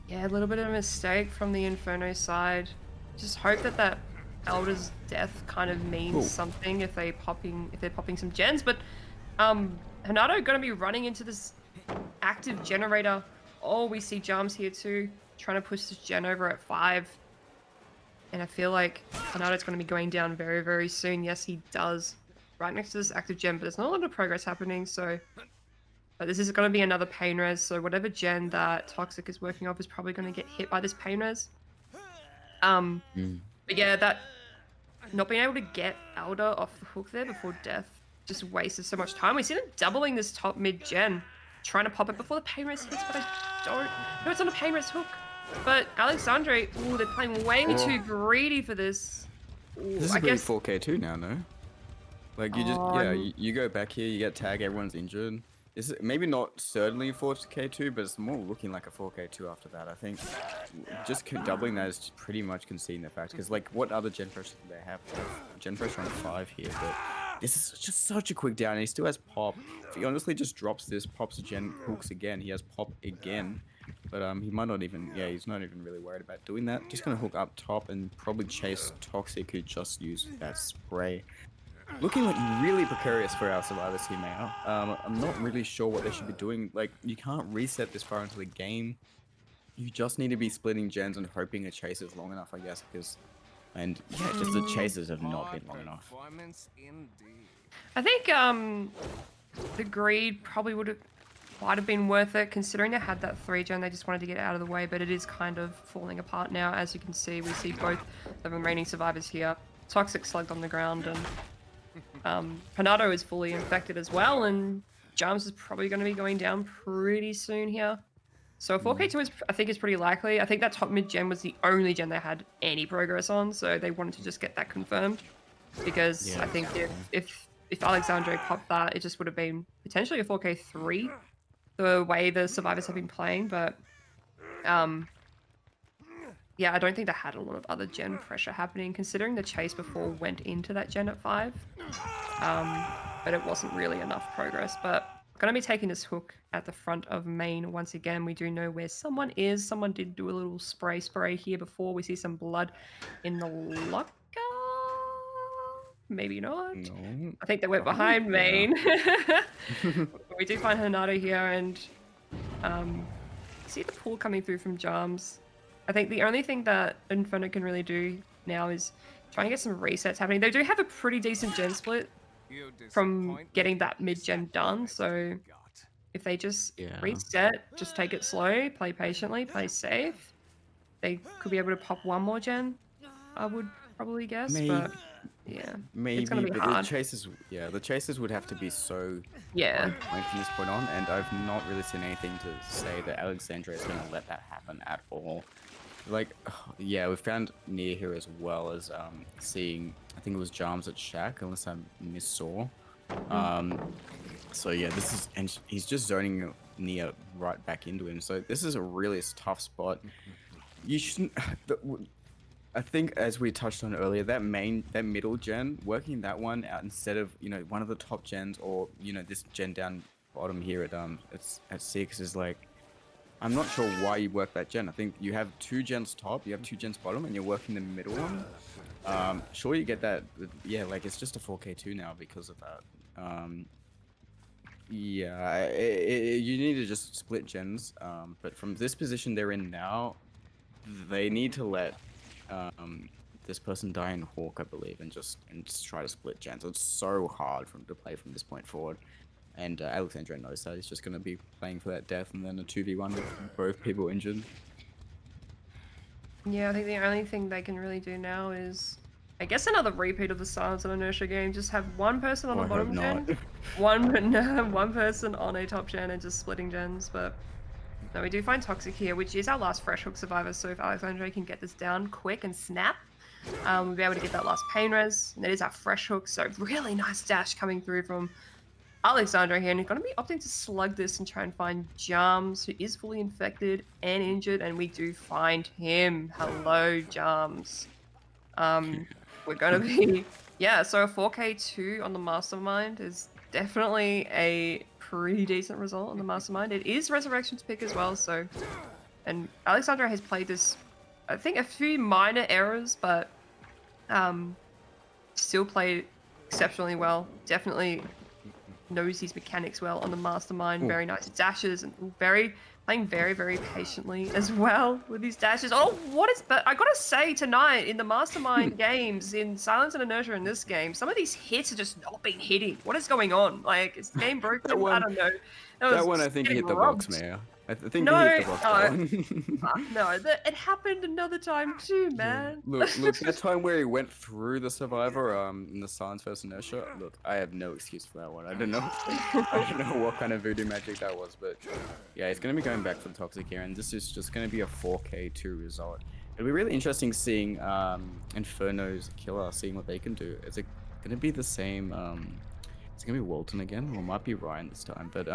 Yeah, a little bit of a mistake from the Inferno side. Just hope that Elder's death kind of means something if they're popping some gens. But Hanato gonna be running into this active generator. Oh, we see Jams here too, trying to push this gen over at 5. And I feel like Hanato's going to be going down very, very soon. Yes, he does. Right next to this active gen, but there's not a lot of progress happening, so... But this is going to be another pain res, so whatever gen that Toxic is working off is probably going to get hit by this pain res. But yeah, that... Not being able to get Elder off the hook there before death just wasted so much time. We see them doubling this top mid gen, trying to pop it before the pain res hits, but I don't... No, it's on a pain res hook. But Alexandre, ooh, they're playing way too greedy for this. Ooh, This is I pretty guess 4K2 now, no? Like you just you go back here, you get tag, everyone's injured. This is maybe not certainly 4K2, but it's more looking like a 4K2 after that. I think just doubling that is pretty much conceding the fact, because like what other gen pressure do they have? Gen pressure on 5 here, but this is just such a quick down, and he still has pop. If he honestly just drops this, pops a gen, hooks again, he has pop again. But he might not even, he's not even really worried about doing that. Just gonna hook up top and probably chase Toxic, who just used that spray. Looking like really precarious for our survivors here now. I'm not really sure what they should be doing. Like, you can't reset this far into the game. You just need to be splitting gens and hoping a chase is long enough, I guess, because... And yeah, just the chases have not been long enough. I think the greed probably might have been worth it, considering they had that 3 gen. They just wanted to get out of the way, but it is kind of falling apart now. As you can see, we see both the remaining survivors here. Toxic slugged on the ground, and Hanato is fully infected as well, and Jams is probably going to be going down pretty soon here. So 4K2 is, I think, is pretty likely. I think that top mid gen was the only gen they had any progress on, so they wanted to just get that confirmed. Because I think if Alexandre popped that, it just would have been potentially a 4K3. The way the survivors have been playing, but yeah, I don't think they had a lot of other gen pressure happening, considering the chase before went into that gen at 5. But it wasn't really enough progress. But I'm gonna be taking this hook at the front of main once again. We do know where someone is. Someone did do a little spray here before. We see some blood in the locker. Maybe not. No. I think they went behind main. We do find Hanato here, and see the pool coming through from Jams. I think the only thing that Inferno can really do now is try and get some resets happening. They do have a pretty decent gen split from getting that mid-gen done, so if they just reset, just take it slow, play patiently, play safe, they could be able to pop one more gen. I would probably guess, Maybe. but yeah, Maybe, it's gonna be but hard. the chases would have to be so Yeah. on point from this point on, and I've not really seen anything to say that Alexandra is going to let that happen at all. Like, yeah, we found near here as well as seeing, I think it was Jarms at Shack, unless I missaw. So yeah, this is, and he's just zoning Nia right back into him. So this is a really tough spot. You shouldn't. I think, as we touched on earlier, that middle gen, working that one out instead of, you know, one of the top gens, or, you know, this gen down bottom here at 6 is like, I'm not sure why you work that gen. I think you have 2 gens top, you have 2 gens bottom, and you're working the middle one. Sure, you get that. Yeah, like, it's just a 4K2 now because of that. Yeah, you need to just split gens. But from this position they're in now, they need to let this person die in Hawk, I believe, and just try to split gens. It's so hard to play from this point forward. And Alexandra knows that. He's just going to be playing for that death and then a 2v1 with both people injured. Yeah, I think the only thing they can really do now is, I guess, another repeat of the Silence and Inertia game. Just have one person on the bottom gen, one person on a top gen, and just splitting gens. But no, we do find Toxic here, which is our last Fresh Hook survivor. So if Alexandre can get this down quick and snap, we'll be able to get that last pain res. And it is our Fresh Hook, so really nice dash coming through from Alexandre here, and he's going to be opting to slug this and try and find Jarms, who is fully infected and injured, and we do find him. Hello, Jarms. We're going to be... Yeah, so a 4K2 on the Mastermind is definitely a pretty decent result on the Mastermind. It is Resurrection's pick as well, so... And Alexandre has played this, I think, a few minor errors, but still played exceptionally well. Definitely knows his mechanics well on the Mastermind. Very nice dashes and playing very, very patiently as well with these dashes. Oh, what is that? I gotta say, tonight in the Mastermind games, in Silence and Inertia in this game, some of these hits are just not been hitting. What is going on? Like, is the game broken? I don't know. That one, I think, hit the box, Maya. I think no, he hit the box. No, it happened another time too, man. Look, that time where he went through the survivor in the Silence vs Inertia. Look, I have no excuse for that one. I don't know what kind of voodoo magic that was, but yeah, he's gonna be going back for the Toxic here, and this is just gonna be a 4K2 result. It'll be really interesting seeing Inferno's killer, seeing what they can do. Is it gonna be the same? It's gonna be Walton again, or it might be Ryan this time, but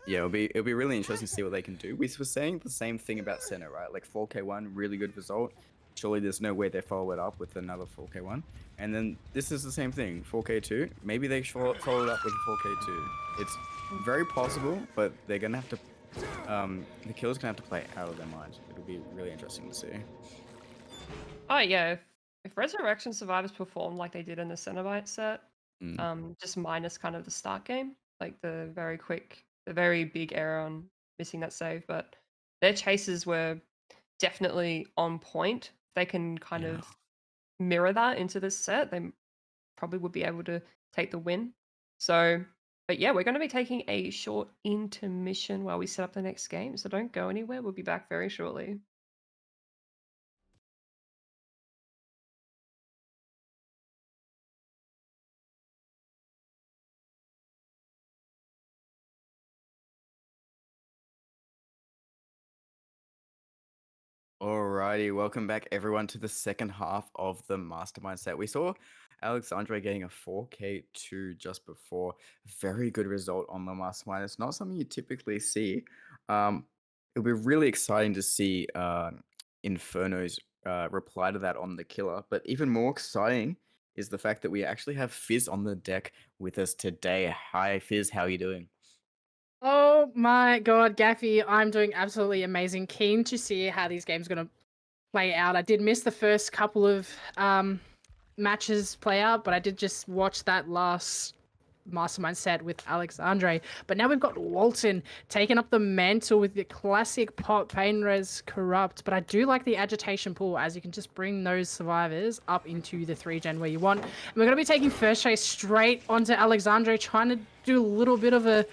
yeah, it'll be really interesting to see what they can do. We were saying the same thing about Senna, right? Like 4K1, really good result. Surely there's no way they follow it up with another 4K1. And then this is the same thing, 4K2. Maybe they follow it up with a 4K2. It's very possible, but they're gonna have to. The killer's gonna have to play out of their minds. It'll be really interesting to see. Oh yeah, if Resurrection survivors performed like they did in the Cenobite set, just minus kind of the start game, like the very big error on missing that save, but their chases were definitely on point. They can kind of mirror that into this set. They probably would be able to take the win. So, but yeah, we're going to be taking a short intermission while we set up the next game. So don't go anywhere. We'll be back very shortly. Alrighty, welcome back everyone to the second half of the Mastermind set. We saw Alexandre getting a 4K2 just before. Very good result on the Mastermind. It's not something you typically see. It'll be really exciting to see Inferno's reply to that on the killer. But even more exciting is the fact that we actually have Fizz on the deck with us today. Hi Fizz, how are you doing? Oh my god, Gaffy, I'm doing absolutely amazing. Keen to see how these games are going to play out. I did miss the first couple of matches play out, but I did just watch that last Mastermind set with Alexandre. But now we've got Walton taking up the mantle with the classic pop Pain Res Corrupt. But I do like the agitation pool, as you can just bring those survivors up into the 3-gen where you want. And we're going to be taking first chase straight onto Alexandre, trying to do a little bit of a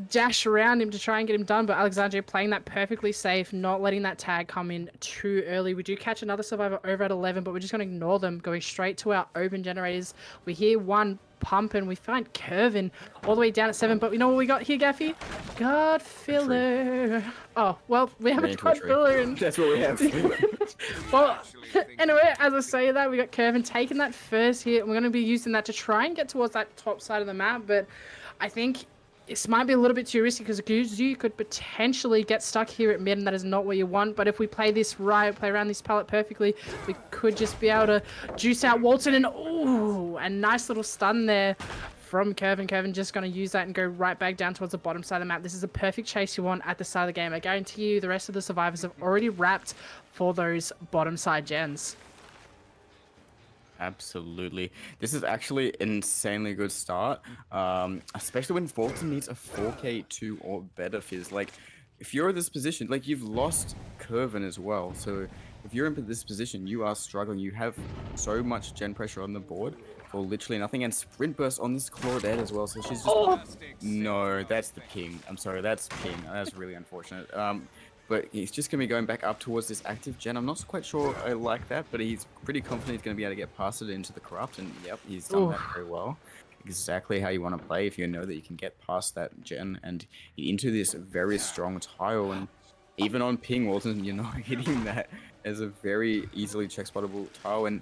dash around him to try and get him done, but Alexandria playing that perfectly safe, not letting that tag come in too early. We do catch another survivor over at 11, but we're just going to ignore them, going straight to our open generators. We hear one pump and we find Curvin all the way down at 7, but we know what we got here, Gaffy? God filler. Oh, well, we have a God filler. And... That's what we have. Well, anyway, as I say that, we got Curvin taking that first hit, and we're going to be using that to try and get towards that top side of the map, but I think this might be a little bit too risky because you could potentially get stuck here at mid, and that is not what you want. But if we play this right, play around this pallet perfectly, we could just be able to juice out Walton. And ooh, a nice little stun there from Curvin. Curvin just going to use that and go right back down towards the bottom side of the map. This is a perfect chase you want at the start of the game. I guarantee you the rest of the survivors have already wrapped for those bottom side gens. Absolutely. This is actually an insanely good start, especially when Fulton needs a 4K2 or better Fizz. Like, if you're in this position, like, you've lost Curvin as well. So if you're in this position, you are struggling. You have so much gen pressure on the board for literally nothing, and sprint burst on this Claudette as well. So she's just... No, that's the ping. I'm sorry, that's ping. That's really unfortunate. But he's just going to be going back up towards this active gen. I'm not quite sure I like that, but he's pretty confident he's going to be able to get past it into the corrupt. And yep, he's done that very well. Exactly how you want to play if you know that you can get past that gen and into this very strong tile. And even on ping, Walton, you're not hitting that as a very easily check-spottable tile. And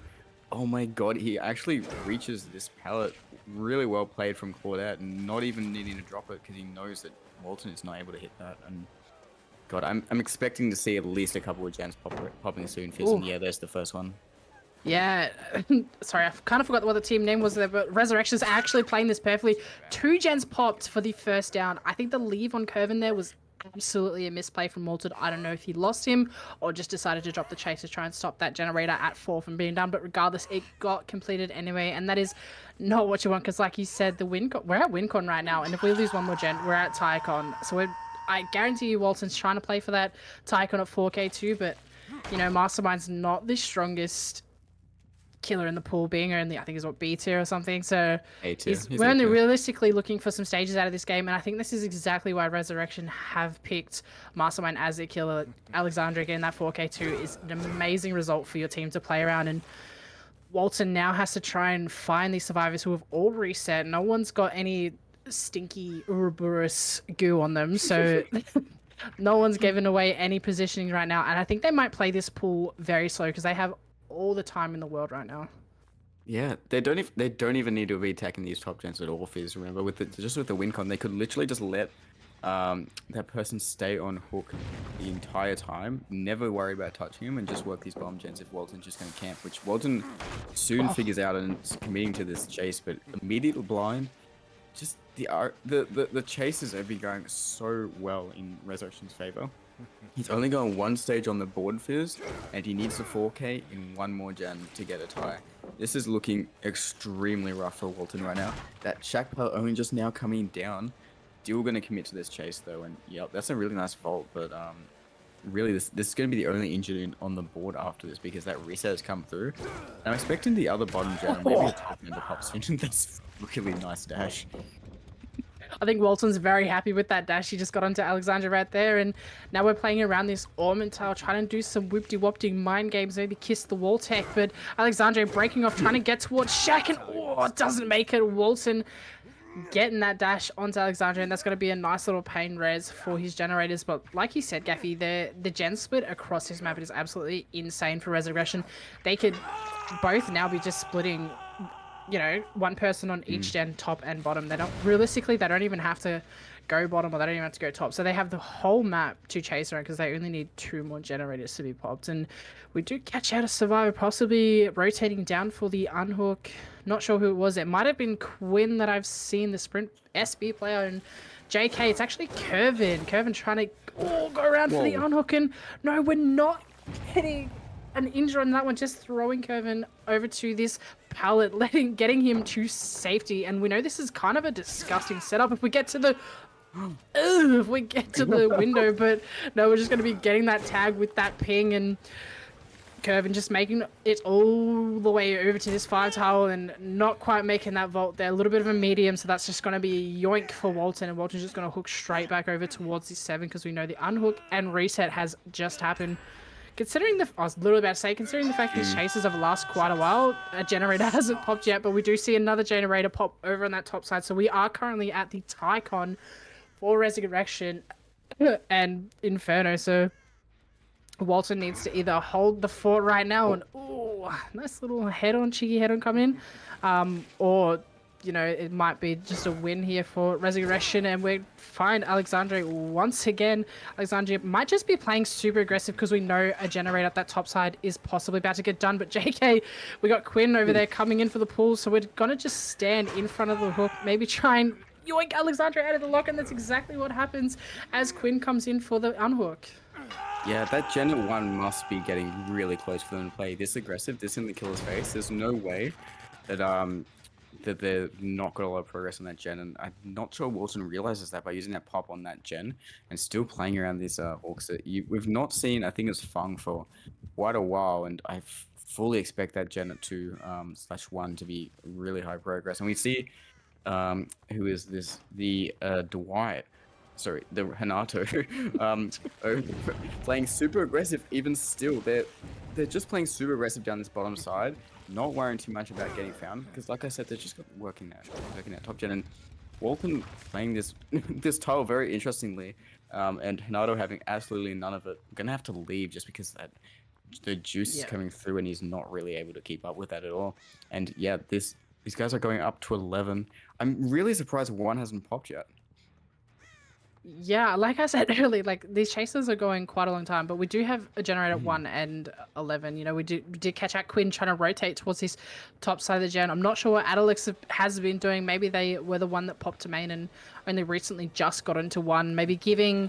oh my god, he actually reaches this pallet. Really well played from Claudette, and not even needing to drop it because he knows that Walton is not able to hit that. And God, I'm expecting to see at least a couple of gens popping soon, Fizz, and yeah, there's the first one. Yeah, sorry, I kind of forgot what the team name was there, but Resurrection's actually playing this perfectly. 2 gens popped for the first down. I think the leave on Curvin there was absolutely a misplay from Malted. I don't know if he lost him or just decided to drop the chase to try and stop that generator at 4 from being done, but regardless, it got completed anyway, and that is not what you want, because like you said, we're at WinCon right now, and if we lose one more gen, we're at TICON, so I guarantee you Walton's trying to play for that TICON at 4K2, but, you know, Mastermind's not the strongest killer in the pool, being only, I think is what, B tier or something, so we're only realistically looking for some stages out of this game, and I think this is exactly why Resurrection have picked Mastermind as a killer. Alexandria getting that 4K2 is an amazing result for your team to play around, and Walton now has to try and find these survivors who have all reset. No one's got any stinky Ouroboros goo on them, so no one's given away any positioning right now, and I think they might play this pool very slow because they have all the time in the world right now. Yeah, they don't even need to be attacking these top gens at all, Fizz. Remember, with the WinCon, they could literally just let that person stay on hook the entire time, never worry about touching him, and just work these bomb gens if Walton's just going to camp, which Walton soon figures out and is committing to this chase, but immediately blind. Just the chases have been going so well in Resurrection's favor. He's only going 1 stage on the board, Fizz, and he needs a 4K in 1 more gen to get a tie. This is looking extremely rough for Walton right now. That Shackpile only just now coming down. Still going to commit to this chase though, and yep, that's a really nice vault, but really this is going to be the only injury on the board after this because that reset has come through. And I'm expecting the other bottom gen, maybe a top end to pop soon. That's really nice dash. I think Walton's very happy with that dash. He just got onto Alexandra right there, and now we're playing around this Ormond tile, trying to do some whoop-de-whoop-de mind games, maybe kiss the wall tech, but Alexandra breaking off, trying to get towards Shaq, and it doesn't make it. Walton getting that dash onto Alexandra, and that's going to be a nice little pain res for his generators. But like you said, Gaffy, the gen split across this map is absolutely insane for Resurrection. They could both now be just splitting, you know, 1 person on each gen, top and bottom. They don't even have to go bottom, or they don't even have to go top. So they have the whole map to chase around because they only need 2 more generators to be popped. And we do catch out a survivor, possibly rotating down for the unhook. Not sure who it was. It might have been Quinn that I've seen, the sprint SB player, and JK. It's actually Curvin. Curvin trying to go around for the unhook, and no, we're not getting an injury on that one, just throwing Curvin over to this pallet, getting him to safety. And we know this is kind of a disgusting setup if we get to the window, but no, we're just going to be getting that tag with that ping. And Curvin just making it all the way over to this 5 tile and not quite making that vault there. A little bit of a medium, so that's just going to be a yoink for Walton, and Walton's just going to hook straight back over towards the 7 because we know the unhook and reset has just happened. Considering the, I was literally about to say, considering the fact these chases have lasted quite a while, a generator hasn't popped yet, but we do see another generator pop over on that top side. So we are currently at the Tycon for Resurrection and Inferno. So Walton needs to either hold the fort right now and, ooh, nice little cheeky head on coming in, or, you know, it might be just a win here for Resurrection, and we find Alexandre once again. Alexandre might just be playing super aggressive because we know a generator at that top side is possibly about to get done, but JK, we got Quinn over there coming in for the pull, so we're gonna just stand in front of the hook, maybe try and yoink Alexandre out of the lock, and that's exactly what happens as Quinn comes in for the unhook. Yeah, that Gen 1 must be getting really close for them to play this aggressive, this in the killer's face. There's no way that that they're not got a lot of progress on that gen, and I'm not sure Walton realizes that by using that pop on that gen and still playing around these orcs that we've not seen. I think it's Fung for quite a while, and I fully expect that gen at 2/1 to be really high progress. And we see who is this, the Dwight. Sorry, the Hanato, playing super aggressive. Even still, they're just playing super aggressive down this bottom side, not worrying too much about getting found, because like I said, they're just working that top gen. And Walton playing this this tile very interestingly, and Hanato having absolutely none of it. Gonna have to leave just because the juice is coming through, and he's not really able to keep up with that at all. And yeah, these guys are going up to 11. I'm really surprised one hasn't popped yet. Yeah, like I said earlier, like these chases are going quite a long time, but we do have a generator 1 and 11. You know, we did catch out Quinn trying to rotate towards this top side of the gen. I'm not sure what Adalix has been doing. Maybe they were the one that popped to main and only recently just got into 1. Maybe giving,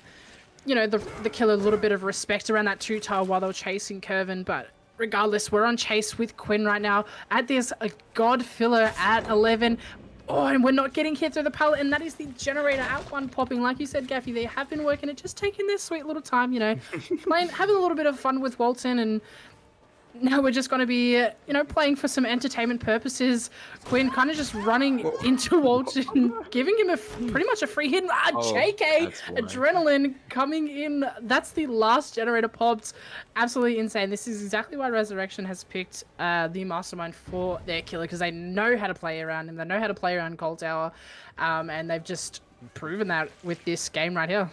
you know, the killer a little bit of respect around that 2 tile while they were chasing Curvin. But regardless, we're on chase with Quinn right now at this God filler at 11. Oh, and we're not getting hit through the pallet, and that is the generator at 1 popping. Like you said, Gaffy, they have been working it, just taking their sweet little time, you know, having a little bit of fun with Walton, and now we're just going to be, you know, playing for some entertainment purposes. Quinn kind of just running into Walton, giving him pretty much a free hit. JK, adrenaline coming in. That's the last generator popped. Absolutely insane. This is exactly why Resurrection has picked the Mastermind for their killer, because they know how to play around him. They know how to play around Cold Tower, and they've just proven that with this game right here.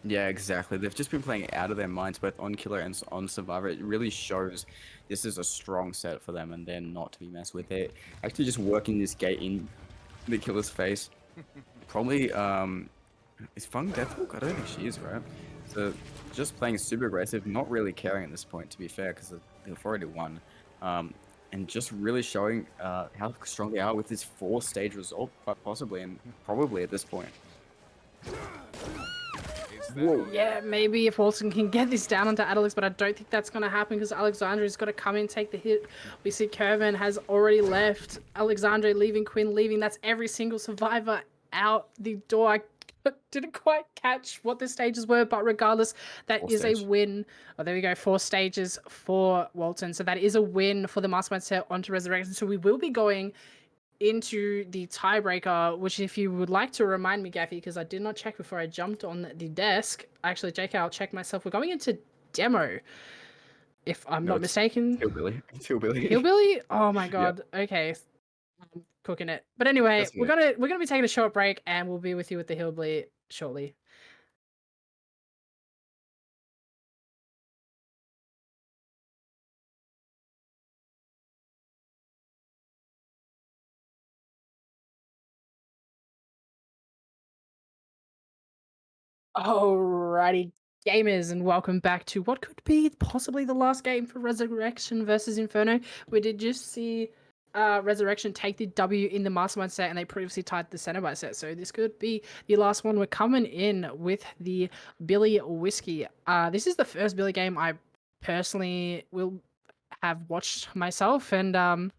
Yeah, exactly. They've just been playing out of their minds, both on Killer and on Survivor. It really shows this is a strong set for them, and they're not to be messed with. They're actually just working this gate in the Killer's face. Probably, is Fung Deathwalk? I don't think she is, right? So, just playing super aggressive, not really caring at this point, to be fair, because they've already won. And just really showing how strong they are with this 4-stage result, quite possibly, and probably at this point. Whoa. Yeah, maybe if Walton can get this down onto Adalix, but I don't think that's going to happen because Alexandre's got to come in, take the hit. We see Curvin has already left. Alexandre leaving, Quinn leaving. That's every single survivor out the door. I didn't quite catch what the stages were, but regardless, that is a win. Oh, there we go. 4 stages for Walton. So that is a win for the Mastermind set onto Resurrection. So we will be going into the tiebreaker, which if you would like to remind me, Gaffy, because I did not check before I jumped on the desk. Actually, JK, I'll check myself. We're going into demo, if I'm not mistaken. Hillbilly. Hillbilly. Hillbilly? Oh my god. Yep. Okay. I'm cooking it. But anyway, we're gonna be taking a short break, and we'll be with you with the Hillbilly shortly. Alrighty, gamers, and welcome back to what could be possibly the last game for Resurrection versus Inferno. We did just see Resurrection take the W in the Mastermind set, and they previously tied the Cenobite set, so this could be the last one. We're coming in with the Billy Whiskey. This is the first Billy game I personally will have watched myself, and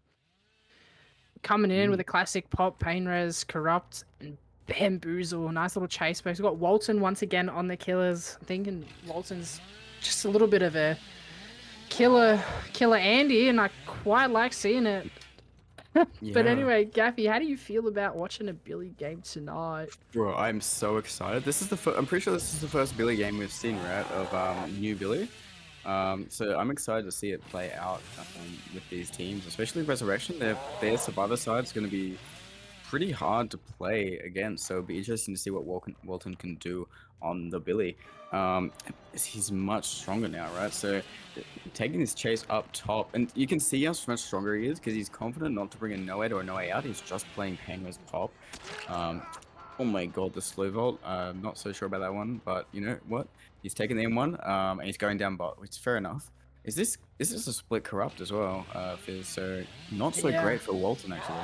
coming in with a classic pop, Pain Res, Corrupt, and Bamboozle. Nice little chase box. We've got Walton once again on the killers. I'm thinking Walton's just a little bit of a killer Andy, and I quite like seeing it. But Yeah. anyway, Gaffy, how do you feel about watching a Billy game tonight? Bro, I'm so excited. This is the I'm pretty sure this is the first Billy game we've seen, right? Of new Billy. So I'm excited to see it play out with these teams, especially Resurrection. Their survivor side is going to be pretty hard to play against, so it'll be interesting to see what Walton can do on the Billy. He's much stronger now, right? So taking this chase up top, and you can see how much stronger he is because he's confident not to bring a no aid or a no way out. He's just playing pain res pop. Oh my god, the slow vault. Not so sure about that one, but you know what? He's taking the M1, and he's going down bot, which is fair enough. Is this a split corrupt as well, Fizz? So not so great for Walton actually.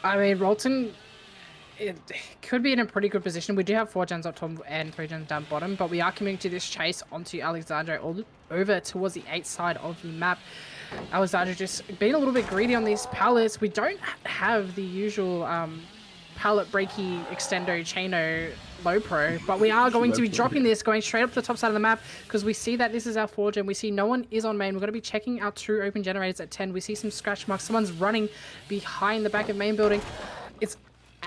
I mean, Walton, it could be in a pretty good position. We do have 4 gens up top and 3 gens down bottom, but we are coming to this chase onto Alexandre over towards the 8 side of the map. Alexandre just being a little bit greedy on these pallets. We don't have the usual pallet breaky extendo chaino low pro, but we are going to be dropping this, going straight up to the top side of the map because we see that this is our 4 gen. We see no one is on main. We're going to be checking our 2 open generators at 10. We see some scratch marks. Someone's running behind the back of main building. It's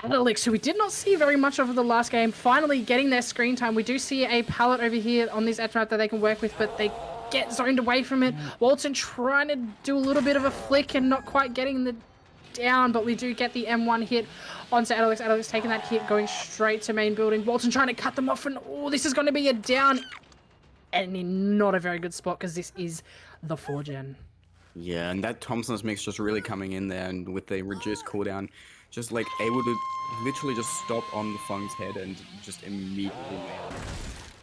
Alex, who we did not see very much of the last game, finally getting their screen time. We do see a pallet over here on this edge map that they can work with, but they get zoned away from it. Walton trying to do a little bit of a flick and not quite getting the down, but we do get the M1 hit onto Alex. Alex taking that hit, going straight to main building. Walton trying to cut them off, and oh, this is going to be a down. And in not a very good spot because this is the 4 gen. Yeah, and that Thompson's mix just really coming in there, and with the reduced cooldown, just like able to literally just stop on the Fung's head and just immediately nail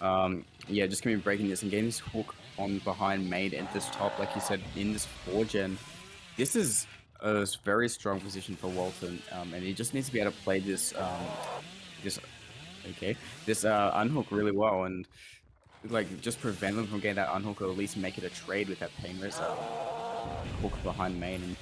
it. Yeah, just gonna be breaking this and getting this hook on behind main at this top, like you said, in this 4 gen. This is a very strong position for Walton, and he just needs to be able to play this unhook really well, and like just prevent them from getting that unhook, or at least make it a trade with that pain res hook behind main, and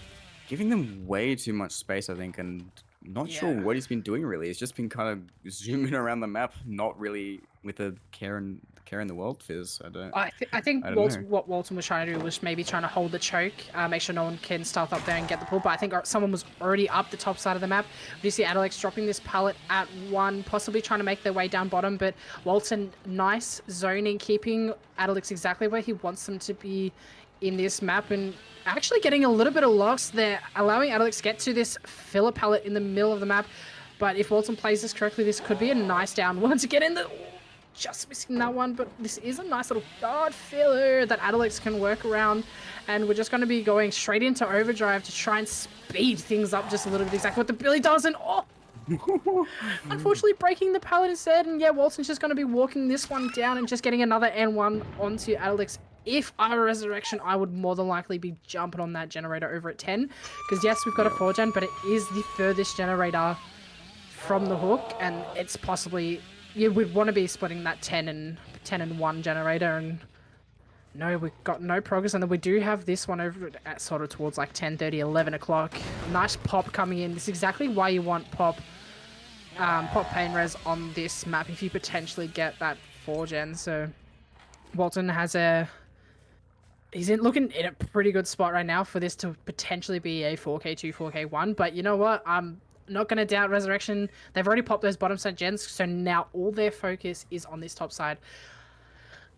giving them way too much space, I think, and not sure what he's been doing really. He's just been kind of zooming around the map, not really with a care in the world, Fizz. I think what Walton was trying to do was maybe trying to hold the choke, make sure no one can stealth up there and get the pull, but I think someone was already up the top side of the map. We see Alex dropping this pallet at 1, possibly trying to make their way down bottom, but Walton, nice zoning, keeping Alex exactly where he wants them to be in this map, and actually getting a little bit of loss there, allowing Alex to get to this filler pallet in the middle of the map. But if Walton plays this correctly, this could be a nice down one to get in the... Just missing that one, but this is a nice little guard filler that Alex can work around, and we're just going to be going straight into overdrive to try and speed things up just a little bit, exactly what the Billy does, and oh! Unfortunately breaking the pallet instead, and yeah, Walton's just going to be walking this one down and just getting another N1 onto Alex. If I were Resurrection, I would more than likely be jumping on that generator over at 10, because yes, we've got a 4 gen, but it is the furthest generator from the hook, and it's possibly... You would want to be splitting that 10 and 1 generator, and no, we've got no progress, and then we do have this one over at sort of towards like 10:30, 11 o'clock. Nice pop coming in. This is exactly why you want pop pain res on this map if you potentially get that 4 gen. So Walton has he's looking in a pretty good spot right now for this to potentially be a 4K2, 4K1, but you know what? Not going to doubt Resurrection. They've already popped those bottom side gens, so now all their focus is on this top side.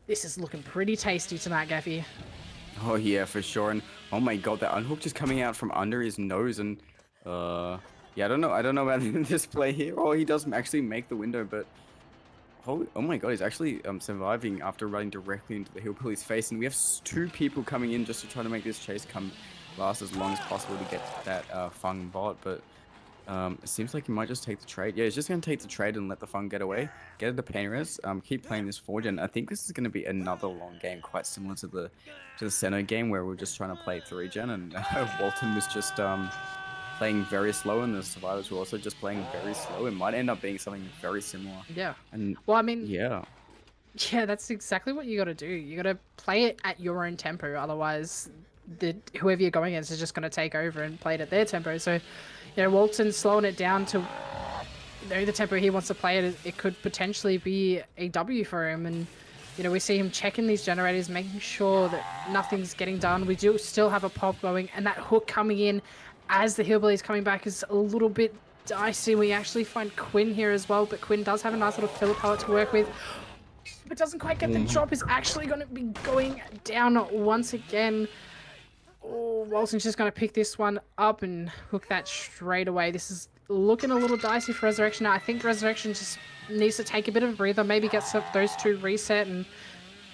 This is looking pretty tasty tonight, Gaffy. Oh yeah, for sure. And oh my god, that unhook just coming out from under his nose, and yeah, I don't know about this play here. Oh, he does actually make the window, but oh my god, he's actually surviving after running directly into the Hillbilly's face, and we have 2 people coming in just to try to make this chase last as long as possible to get that Fung bot, but it seems like he might just take the trade. Yeah, he's just going to take the trade and let the Fung get away. Get it to pain res. Keep playing this 4 gen. I think this is going to be another long game, quite similar to the Senna game where we're just trying to play 3 gen, and Walton was just playing very slow, and the survivors were also just playing very slow. It might end up being something very similar. Yeah. And well, I mean, yeah, that's exactly what you got to do. You got to play it at your own tempo. Otherwise, whoever you're going against is just going to take over and play it at their tempo. So, you know, Walton's slowing it down to the tempo he wants to play it. It could potentially be a W for him, and You know, we see him checking these generators, making sure that nothing's getting done. We do still have a pop going, and that hook coming in as the Hillbilly is coming back is a little bit dicey. We actually find Quinn here as well, but Quinn does have a nice little filler pallet to work with, but doesn't quite get the drop. Is actually going to be going down once again. Oh, Walton's just going to pick this one up and hook that straight away. This is looking a little dicey for Resurrection now. I think Resurrection just needs to take a bit of a breather, maybe get those two reset, and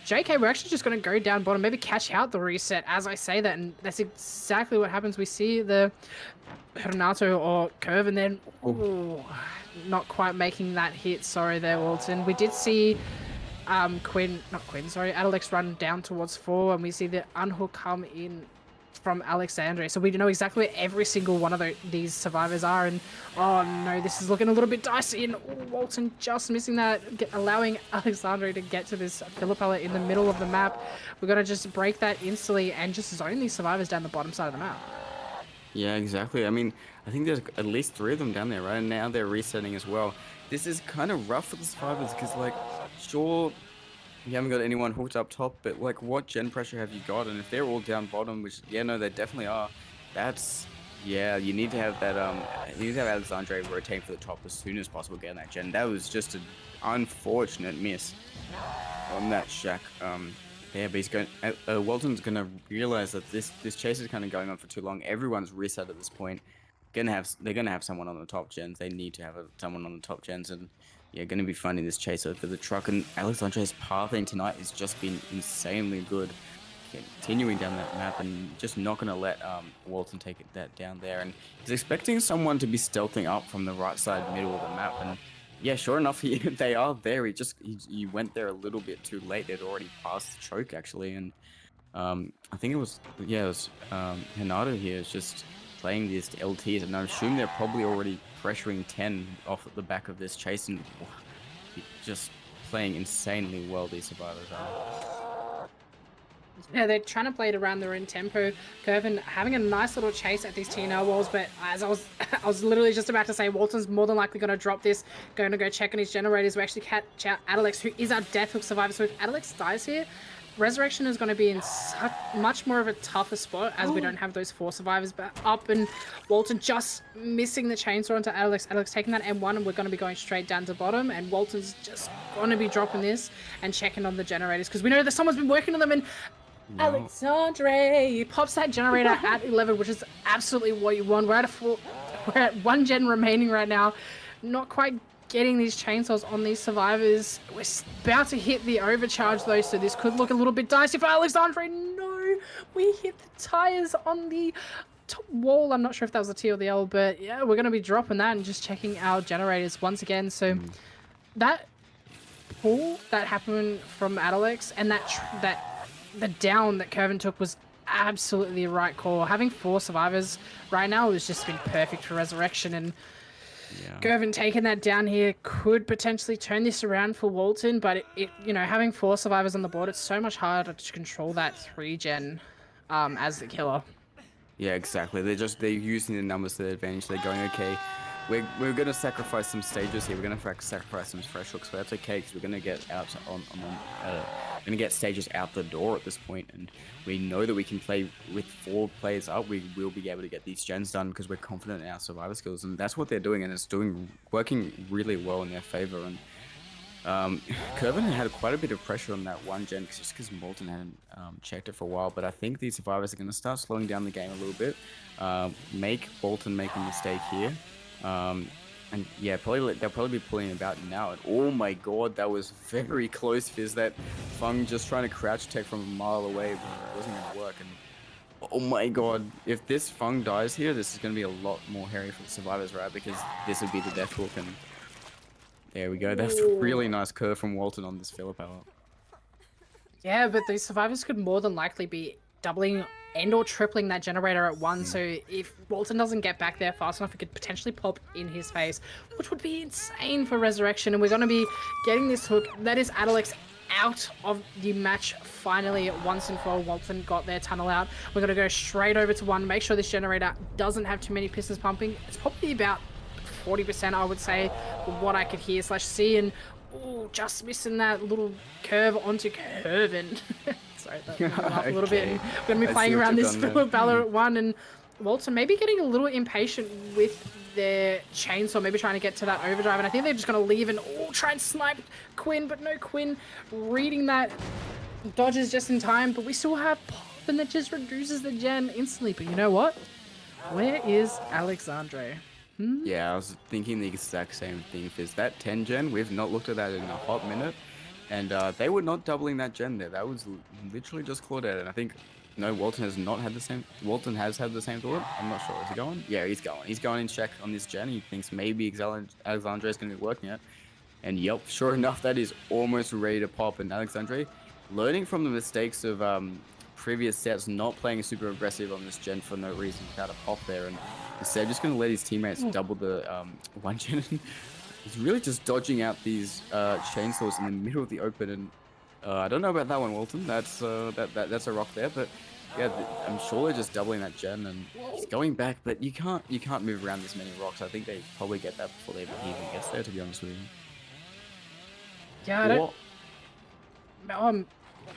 JK, we're actually just going to go down bottom, maybe catch out the reset as I say that, and that's exactly what happens. We see the Renato or Curve, and then not quite making that hit. Sorry there, Walton. We did see Alex run down towards 4, and we see the unhook come in from Alexandre, so we know exactly where every single one of these survivors are, and oh no, this is looking a little bit dicey, and Walton just missing that, allowing Alexandre to get to this filler pallet in the middle of the map. We're gonna just break that instantly and just zone these survivors down the bottom side of the map. Yeah, exactly. I mean, I think there's at least 3 of them down there, right? And now they're resetting as well. This is kind of rough for the survivors because, like, sure, you haven't got anyone hooked up top, but like, what gen pressure have you got? And if they're all down bottom, which yeah, no, they definitely are. That's you need to have that you need to have Alexandre rotating for the top as soon as possible, getting that gen. That was just an unfortunate miss on that Shack. Yeah, but he's going. Walton's gonna realize that this chase is kind of going on for too long. Everyone's reset at this point. They're gonna have someone on the top gens. They need to have someone on the top gens, and yeah, going to be finding this chase over the truck. And Alexandre's pathing tonight has just been insanely good, continuing down that map and just not going to let Walton take that down there. And he's expecting someone to be stealthing up from the right side middle of the map. And yeah, sure enough, they are there. He went there a little bit too late. They'd already passed the choke actually, and I think it was Renato here is just playing these LTs, and I assume they're probably already pressuring 10 off at the back of this chase, and just playing insanely well, these survivors are. Yeah, they're trying to play it around their own tempo curve and having a nice little chase at these TNL walls, but as I was literally just about to say, Walton's more than likely going to drop this, going to go check on his generators. We actually catch out Alex, who is our death hook survivor, so if Alex dies here, Resurrection is going to be in much more of a tougher spot, as we don't have those 4 survivors back up, and Walton just missing the chainsaw onto Alex. Alex taking that M1, and we're going to be going straight down to bottom, and Walton's just going to be dropping this and checking on the generators, because we know that someone's been working on them, and Alexandre pops that generator at 11, which is absolutely what you want. We're at 1 gen remaining right now, not quite getting these chainsaws on these survivors. We're about to hit the overcharge though, so this could look a little bit dicey for Alexandre. No, we hit the tires on the top wall. I'm not sure if that was the T or the L, but yeah, we're going to be dropping that and just checking our generators once again. So that pull that happened from Alex, and the down that Curvin took was absolutely the right call. Having 4 survivors right now has just been perfect for Resurrection, and Gervin taking that down here could potentially turn this around for Walton, but you know, having 4 survivors on the board, it's so much harder to control that 3 gen as the killer. Yeah, exactly. They're using the numbers to their advantage. They're going, okay, we're going to sacrifice some stages here. We're going to sacrifice some fresh hooks, but that's okay because we're going to get out going to get stages out the door at this point, and we know that we can play with 4 players up. We will be able to get these gens done because we're confident in our survivor skills, and that's what they're doing, and it's working really well in their favor. And Curvin had quite a bit of pressure on that 1 gen just because Walton hadn't checked it for a while, but I think these survivors are going to start slowing down the game a little bit, make Walton make a mistake here. And yeah, they'll probably be pulling about now. And oh my god, that was very close, Fizz. That Fung just trying to crouch tech from a mile away, but it wasn't going to work. And oh my god, if this Fung dies here, this is going to be a lot more hairy for the survivors, right? Because this would be the death hook, and there we go. That's a really nice curve from Walton on this filler power. Yeah, but these survivors could more than likely be doubling and or tripling that generator at 1, so if Walton doesn't get back there fast enough, it could potentially pop in his face, which would be insane for Resurrection. And we're going to be getting this hook that is Alex out of the match finally once and for all. Walton got their tunnel out. We're going to go straight over to 1, make sure this generator doesn't have too many pistons pumping. It's probably about 40%, I would say, what I could hear / see, and Oh, just missing that little curve onto Curvin. Sorry, that made me laugh a little bit. Okay. We're going to be I playing see what around you've this done there. Valorant 1, and Walton maybe getting a little impatient with their chainsaw, maybe trying to get to that overdrive, and I think they're just going to leave and try and snipe Quinn, but no, Quinn reading that dodges just in time, but we still have Pop, and that just reduces the gen instantly. But you know what? Where is Alexandre? Yeah, I was thinking the exact same thing, Fizz. That 10 gen, we've not looked at that in a hot minute. And they were not doubling that gen there. That was literally just Claudette. And I think, no, Walton has not had the same. Walton has had the same thought. I'm not sure. Is he going? Yeah, he's going. He's going in check on this gen. He thinks maybe Alexandre is going to be working it. And yep, sure enough, that is almost ready to pop. And Alexandre, learning from the mistakes of previous sets, not playing super aggressive on this gen for no reason without a pop there. And instead, just going to let his teammates double the one gen. He's really just dodging out these chainsaws in the middle of the open, and I don't know about that one, Walton. That's that's a rock there, but yeah, I'm sure they're just doubling that gen, and he's going back. But you can't move around this many rocks. I think they probably get that before he even gets there. To be honest with you. Yeah, I don't.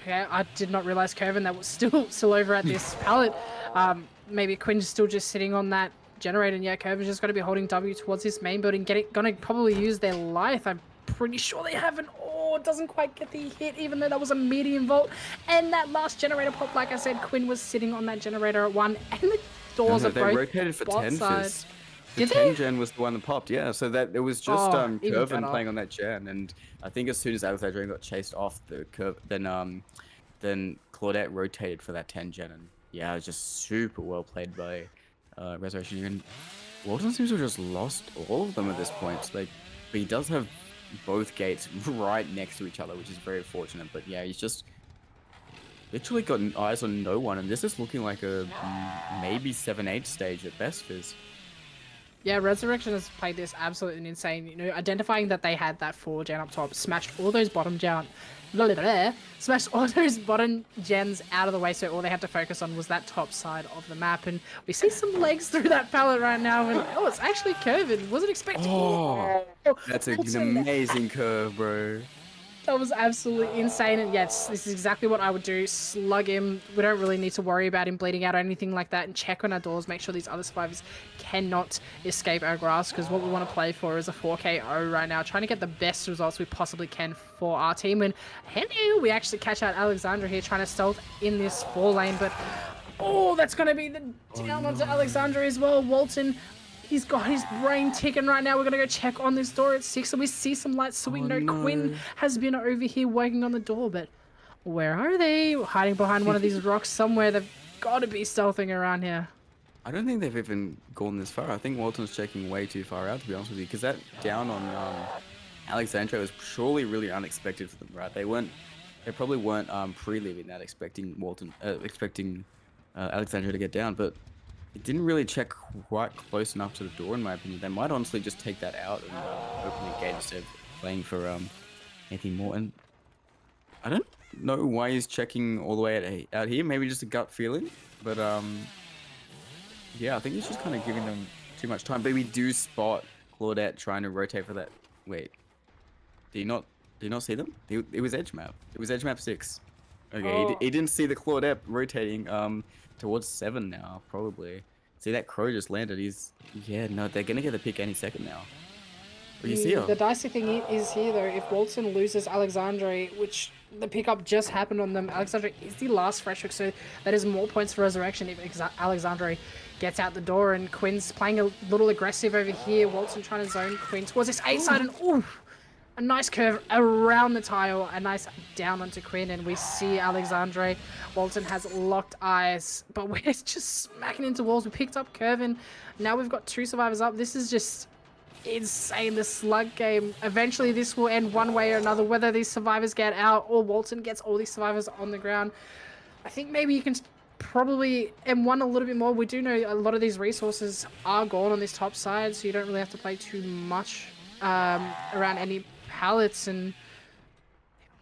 Okay, I did not realize Curvin that was still over at this pallet. Maybe Quinn's still just sitting on that generator, and yeah, Curvin's just going to be holding W towards this main building, gonna probably use their Lithe. I'm pretty sure they haven't. Oh, it doesn't quite get the hit, even though that was a medium volt. And that last generator pop, like I said, Quinn was sitting on that generator at 1, and the doors are they both rotated for bot 10 side. Fizz. The Did 10 they? gen was the one that popped, yeah. So that it was just Even Curvin better. playing on that gen, and I think as soon as Alexandre got chased off the curve, then Claudette rotated for that 10 gen, and yeah, it was just super well played by Resurrection. And Walton seems to have just lost all of them at this point. Like, but he does have both gates right next to each other, which is very fortunate. But yeah, he's just literally got eyes on no one, and this is looking like a maybe 7-8 stage at best, Fizz. Yeah, Resurrection has played this absolutely insane. You know, identifying that they had that 4 gen up top, smashed all those bottom smashed all those bottom gens out of the way, so all they had to focus on was that top side of the map. And we see some legs through that pallet right now, and oh, it's actually Curvin. Wasn't expecting. Oh, that's an amazing curve, bro. That was absolutely insane, and yes, this is exactly what I would do. Slug him. We don't really need to worry about him bleeding out or anything like that, and check on our doors, make sure these other survivors cannot escape our grasp, because what we want to play for is a 4KO right now, trying to get the best results we possibly can for our team. And hello, we actually catch out Alexandra here trying to stealth in this 4 lane, but oh, that's going to be the down onto Alexandra as well. Walton, he's got his brain ticking right now. We're going to go check on this door at 6, and we see some lights, so we know no. Quinn has been over here working on the door, but where are they? Hiding behind one of these rocks somewhere. They've got to be stealthing around here. I don't think they've even gone this far. I think Walton's checking way too far out, to be honest with you, because that down on Alexandra was surely really unexpected for them, right? They probably weren't pre-leaving that expecting Alexandra to get down, but it didn't really check quite close enough to the door, in my opinion. They might honestly just take that out and open the gate instead of playing for anything more. And I don't know why he's checking all the way out here. Maybe just a gut feeling, but yeah, I think he's just kind of giving them too much time. But we do spot Claudette trying to rotate for that. Wait, do you not see them? It was edge map. It was edge map 6. Okay, Oh. he didn't see the Claudette rotating towards 7 now, probably. See, that crow just landed. Yeah, no, they're gonna get the pick any second now. What do you see her? The dicey thing is here, though, if Walton loses Alexandre, which the pickup just happened on them, Alexandre is the last fresh hook, so that is more points for Resurrection if Alexandre gets out the door. And Quinn's playing a little aggressive over here. Walton trying to zone Quinn towards this A side, and ooh, a nice curve around the tile, a nice down onto Quinn, and we see Alexandre. Walton has locked eyes, but we're just smacking into walls. We picked up Curvin. Now we've got 2 survivors up. This is just insane, the slug game. Eventually this will end one way or another, whether these survivors get out or Walton gets all these survivors on the ground. I think maybe you can probably M1 a little bit more. We do know a lot of these resources are gone on this top side, so you don't really have to play too much around any pallets, and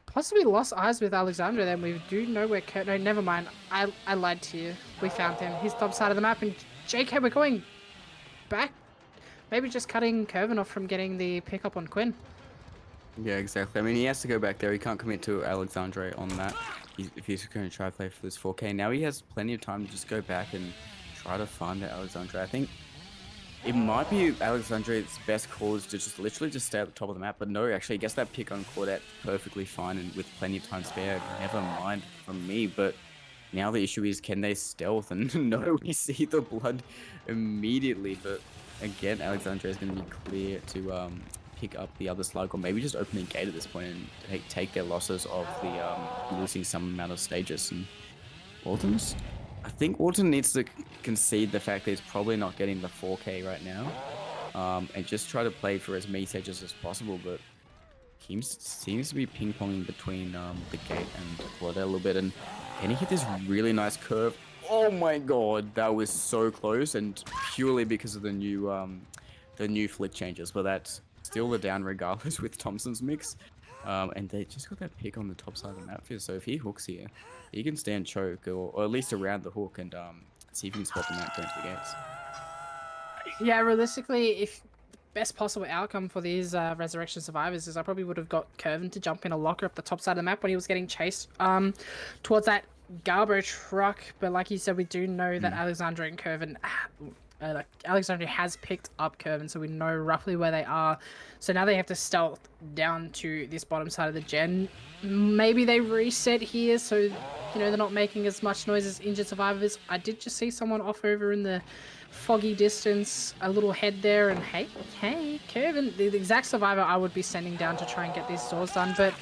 possibly lost eyes with Alexandra. Then we do know where no, never mind, I lied to you. We found him. He's top side of the map, and JK, we're going back. Maybe just cutting Curvin off from getting the pickup on Quinn. Yeah, exactly. I mean, he has to go back there. He can't commit to Alexandre on that. If he's going to try to play for this 4K, now he has plenty of time to just go back and try to find the Alexandre. I think it might be Alexandre's best call is to just literally just stay at the top of the map. But no, actually, he gets that pick on Claudette perfectly fine and with plenty of time spare. Never mind from me. But now the issue is, can they stealth? And no, we see the blood immediately. But again, Alexandre is going to be clear to pick up the other slug, or maybe just open the gate at this point and take their losses of the losing some amount of stages. And Walton's, I think Walton needs to concede the fact that he's probably not getting the 4K right now, and just try to play for as many stages as possible. But he seems to be ping-ponging between the gate and Claudette a little bit, and can he hit this really nice curve? Oh my god, that was so close, and purely because of the new flick changes, but that's still the down regardless with Thompson's mix. And they just got that pick on the top side of the map here, so if he hooks here, he can stand choke, or at least around the hook, and see if he can spot them out going to the gates. Yeah, realistically, if the best possible outcome for these Resurrection survivors is I probably would have got Curvin to jump in a locker up the top side of the map when he was getting chased towards that Garbo truck. But like you said, we do know that Alexandre and Curvin... Alexandre has picked up Curvin, so we know roughly where they are. So now they have to stealth down to this bottom side of the gen. Maybe they reset here, so you know they're not making as much noise as injured survivors. I did just see someone off over in the foggy distance, a little head there, and hey, Curvin, the exact survivor I would be sending down to try and get these doors done. But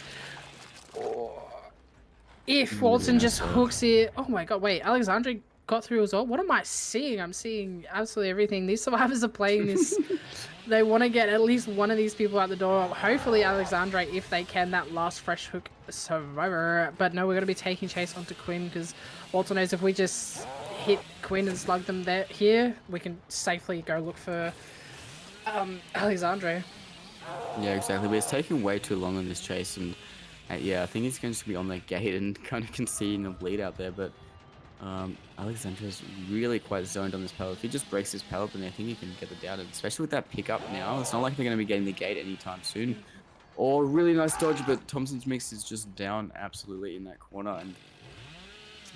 if Walton just hooks it, oh my god, wait, Alexandre got through as well. What am I seeing? I'm seeing absolutely everything. These survivors are playing this. They want to get at least one of these people out the door. Hopefully Alexandre, if they can, that last fresh hook survivor. But no, we're going to be taking chase onto Quinn, because Walter knows if we just hit Quinn and slug them there here, we can safely go look for Alexandre. Yeah, exactly. But it's taking way too long on this chase, and yeah, I think he's going to be on the gate and kind of conceding the bleed out there. But Alexandre is really quite zoned on this pallet. If he just breaks this pallet, then I think he can get it down. And especially with that pickup now, it's not like they're going to be getting the gate anytime soon. Or really nice dodge, but Thompson's mix is just down absolutely in that corner, and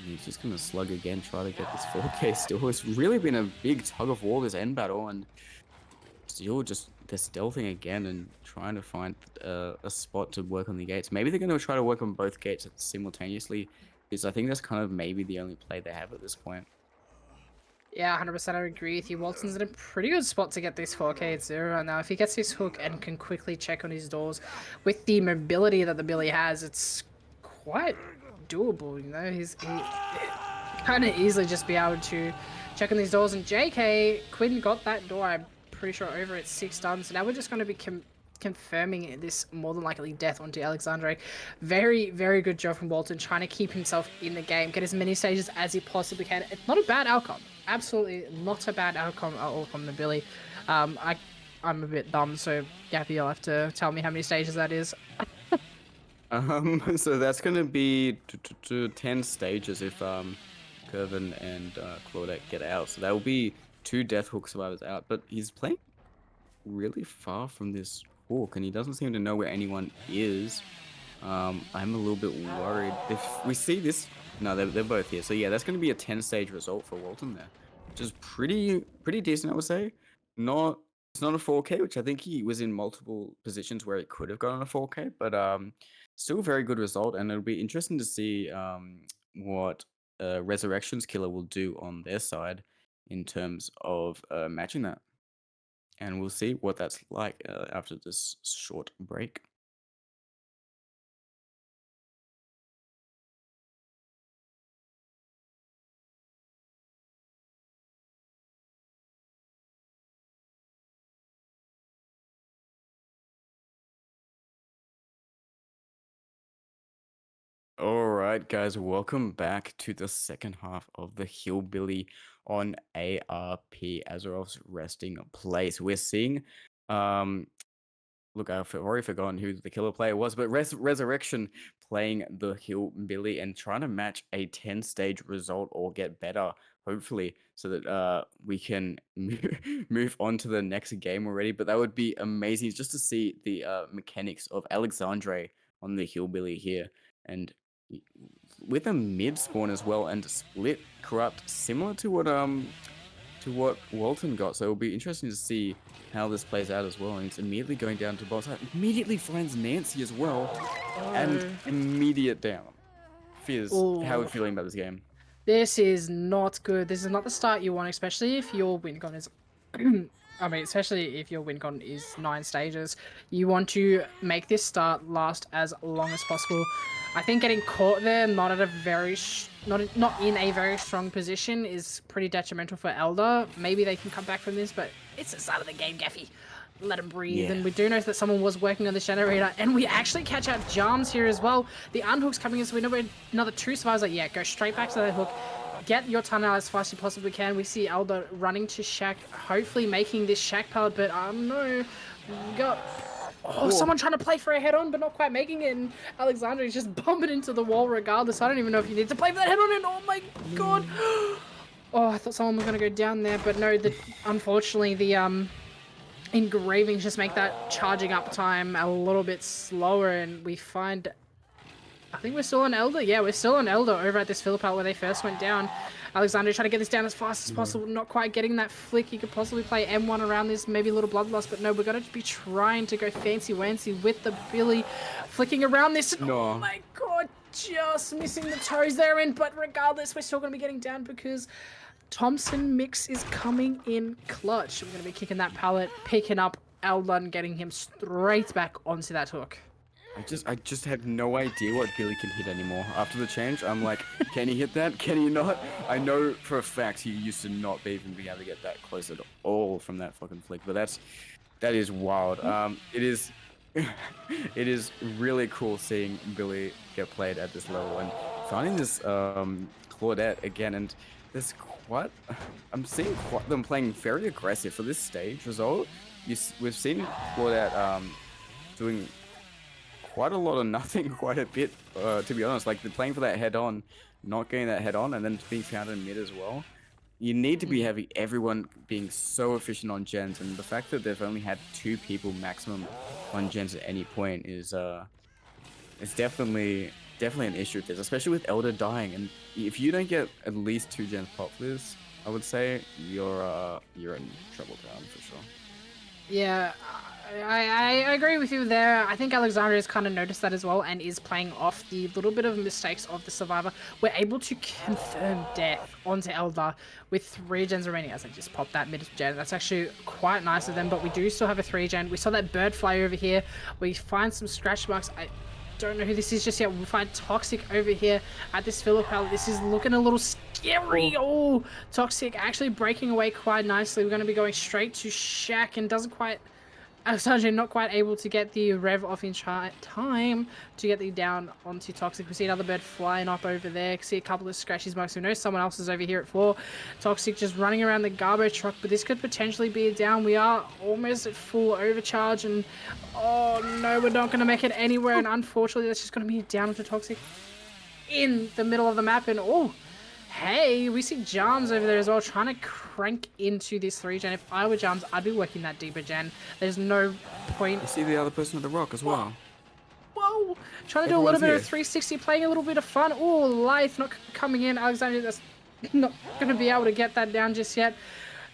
he's just going to slug again, try to get this 4K still. It's really been a big tug of war this end battle, and still just they're stealthing again and trying to find a spot to work on the gates. Maybe they're going to try to work on both gates simultaneously, because I think that's kind of maybe the only play they have at this point. Yeah, 100% I agree with you. Walton's in a pretty good spot to get this 4K at 0 right now. If he gets his hook and can quickly check on his doors with the mobility that the Billy has, it's quite doable, you know? He kind of easily just be able to check on these doors. And JK, Quinn got that door, I'm pretty sure, over at 6 done. So now we're just going to be confirming this more than likely death onto Alexandre. Very, very good job from Walton, trying to keep himself in the game, get as many stages as he possibly can. It's not a bad outcome. Absolutely not a bad outcome at all from the Billy. I'm a bit dumb, so Gappy, you'll have to tell me how many stages that is. So that's going to be 10 stages if Curvin and Claudette get out. So that will be 2 death hook survivors out. But he's playing really far from this hook, and he doesn't seem to know where anyone is. I'm a little bit worried. If we see this, no, they're both here. So yeah, that's going to be a 10-stage result for Walton there, which is pretty decent, I would say. It's not a 4K, which I think he was in multiple positions where he could have gotten a 4K, but still a very good result. And it'll be interesting to see what Resurrection's killer will do on their side in terms of matching that. And we'll see what that's like after this short break. All right, guys, welcome back to the second half of the Hillbilly on ARP, Azeroth's resting place. We're seeing, look, I've already forgotten who the killer player was, but Resurrection playing the Hillbilly and trying to match a 10-stage result or get better hopefully, so that we can move on to the next game already. But that would be amazing just to see the mechanics of Alexandre on the Hillbilly here, and with a mid spawn as well, and split corrupt, similar to what Walton got. So it'll be interesting to see how this plays out as well. And it's immediately going down to bot side. Immediately finds Nancy as well, and immediate down. Fizz, how are we feeling about this game? This is not good. This is not the start you want, especially if your win con is I mean, especially if your win con is 9 stages. You want to make this start last as long as possible. I think getting caught there, not at a very not in a very strong position, is pretty detrimental for Elder. Maybe they can come back from this, but it's the start of the game, Gaffy. Let him breathe. Yeah. And we do know that someone was working on the generator, and we actually catch out Jarms here as well. The unhook's coming in, so we know we're another 2 survivors. Like, yeah, go straight back to that hook. Get your tunnel as fast as you possibly can. We see Elder running to Shack, hopefully making this Shack pallet, but no. We got someone trying to play for a head-on, but not quite making it, and Alexandre is just bumping into the wall regardless. I don't even know if you need to play for that head-on, and oh my god! Oh, I thought someone was going to go down there, but no, unfortunately, the engravings just make that charging up time a little bit slower, and we find... I think we're still on Elder. Yeah, we're still on Elder over at this Phillip out where they first went down. Alexander trying to get this down as fast as possible. Not quite getting that flick. You could possibly play M1 around this, maybe a little bloodlust, but no, we're going to be trying to go fancy-wancy with the Billy. Flicking around this. No. Oh my god, just missing the toes there in, but regardless, we're still going to be getting down because Thompson Mix is coming in clutch. We're going to be kicking that pallet, picking up Elder and getting him straight back onto that hook. I just have no idea what Billy can hit anymore. After the change, I'm like, can he hit that? Can he not? I know for a fact he used to not even be able to get that close at all from that fucking flick, but that is wild. It is it is really cool seeing Billy get played at this level and finding this Claudette again, and there's I'm seeing them playing very aggressive for this stage result. We've seen Claudette doing quite a lot of nothing, quite a bit, to be honest. Like, they're playing for that head-on, not getting that head-on, and then being found in mid as well. You need to be having everyone being so efficient on gens, and the fact that they've only had 2 people maximum on gens at any point is it's definitely an issue with this, especially with Elder dying. And if you don't get at least 2 gens pop for this, I would say you're in trouble town for sure. Yeah, I agree with you there. I think Alexandra has kind of noticed that as well and is playing off the little bit of mistakes of the survivor. We're able to confirm death onto Elder with 3 gens remaining. As I just popped that mid gen, that's actually quite nice of them, but we do still have a 3 gen. We saw that bird fly over here. We find some scratch marks. I don't know who this is just yet. We find Toxic over here at this Phillip. This is looking a little scary. Oh, Toxic actually breaking away quite nicely. We're going to be going straight to Shack and doesn't quite... Alexandre not quite able to get the rev off in time to get the down onto Toxic. We see another bird flying up over there. See a couple of scratchy marks. We know someone else is over here at 4. Toxic just running around the Garbo truck, but this could potentially be a down. We are almost at full overcharge, and oh no, we're not going to make it anywhere, and unfortunately that's just going to be a down onto Toxic in the middle of the map. And oh, hey, we see Jarms over there as well, trying to crank into this 3 gen. If I were Jarms, I'd be working that deeper gen. There's no point. You see the other person at the rock as well. Whoa! Trying to do a little bit of 360, playing a little bit of fun. Oh, Lithe not coming in. Alexander that's not going to be able to get that down just yet.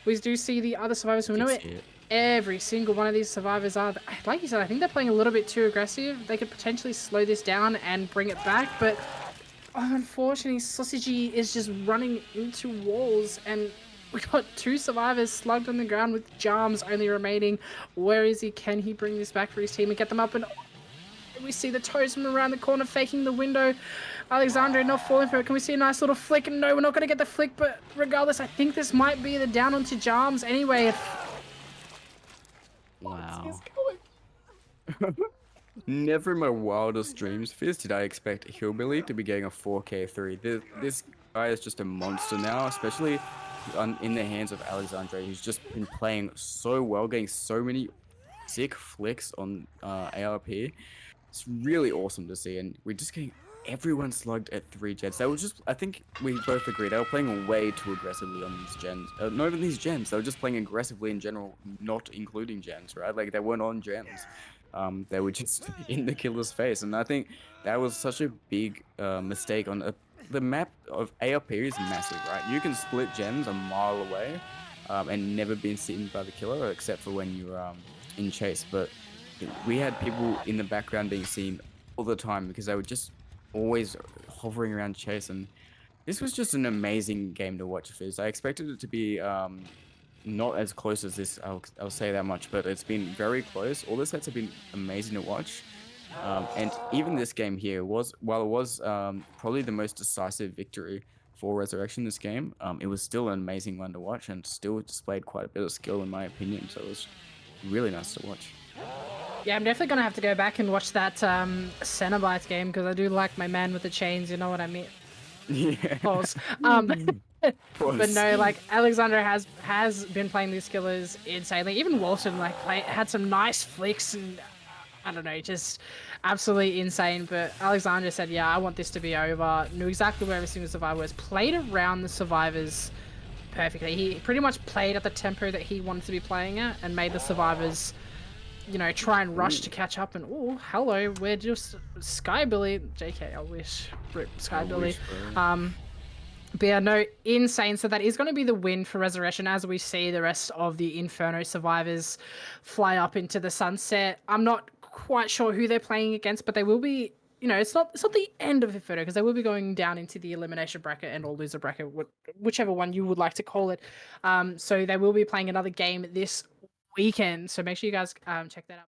We do see the other survivors. We know it. Every single one of these survivors are, like you said, I think they're playing a little bit too aggressive. They could potentially slow this down and bring it back, but unfortunately, Sausagey is just running into walls, and we got 2 survivors slugged on the ground with Jarms only remaining. Where is he? Can he bring this back for his team and get them up? And we see the toes from around the corner faking the window. Alexandre not falling for it. Can we see a nice little flick? And no, we're not going to get the flick, but regardless, I think this might be the down onto Jarms anyway. Wow. Never in my wildest dreams, Fizz, did I expect Hillbilly to be getting a 4K3. This guy is just a monster now, especially in the hands of Alexandre, who's just been playing so well, getting so many sick flicks on ARP. It's really awesome to see, and we're just getting everyone slugged at 3 gens. They were just, I think we both agree, they were playing way too aggressively on these gens. Not even these gens, they were just playing aggressively in general, not including gens, right? Like, they weren't on gens. They were just in the killer's face. And I think that was such a big mistake on the map of ARP is massive, right? You can split gens a mile away and never been seen by the killer, except for when you're in chase. But we had people in the background being seen all the time because they were just always hovering around chase, and this was just an amazing game to watch, Fizz. I expected it to be not as close as this, I'll say that much, but it's been very close. All the sets have been amazing to watch, and even this game here was, while it was probably the most decisive victory for Resurrection this game, it was still an amazing one to watch and still displayed quite a bit of skill in my opinion, so it was really nice to watch. Yeah, I'm definitely gonna have to go back and watch that Cenobite game because I do like my man with the chains. You know what I mean? Yeah. Pause. But no, like Alexander has been playing these killers insanely. Even Walton had some nice flicks and I don't know, just absolutely insane. But Alexander said, "Yeah, I want this to be over." Knew exactly where every single survivor was. Played around the survivors perfectly. He pretty much played at the tempo that he wanted to be playing at and made the survivors, you know, try and rush to catch up. And oh, hello, we're just Skybilly. JK, I wish. Rip Skybilly. But yeah, no, insane. So that is going to be the win for Resurrection as we see the rest of the Inferno survivors fly up into the sunset. I'm not quite sure who they're playing against, but they will be, you know, it's not the end of Inferno because they will be going down into the elimination bracket and or loser bracket, whichever one you would like to call it. So they will be playing another game this weekend. So make sure you guys check that out.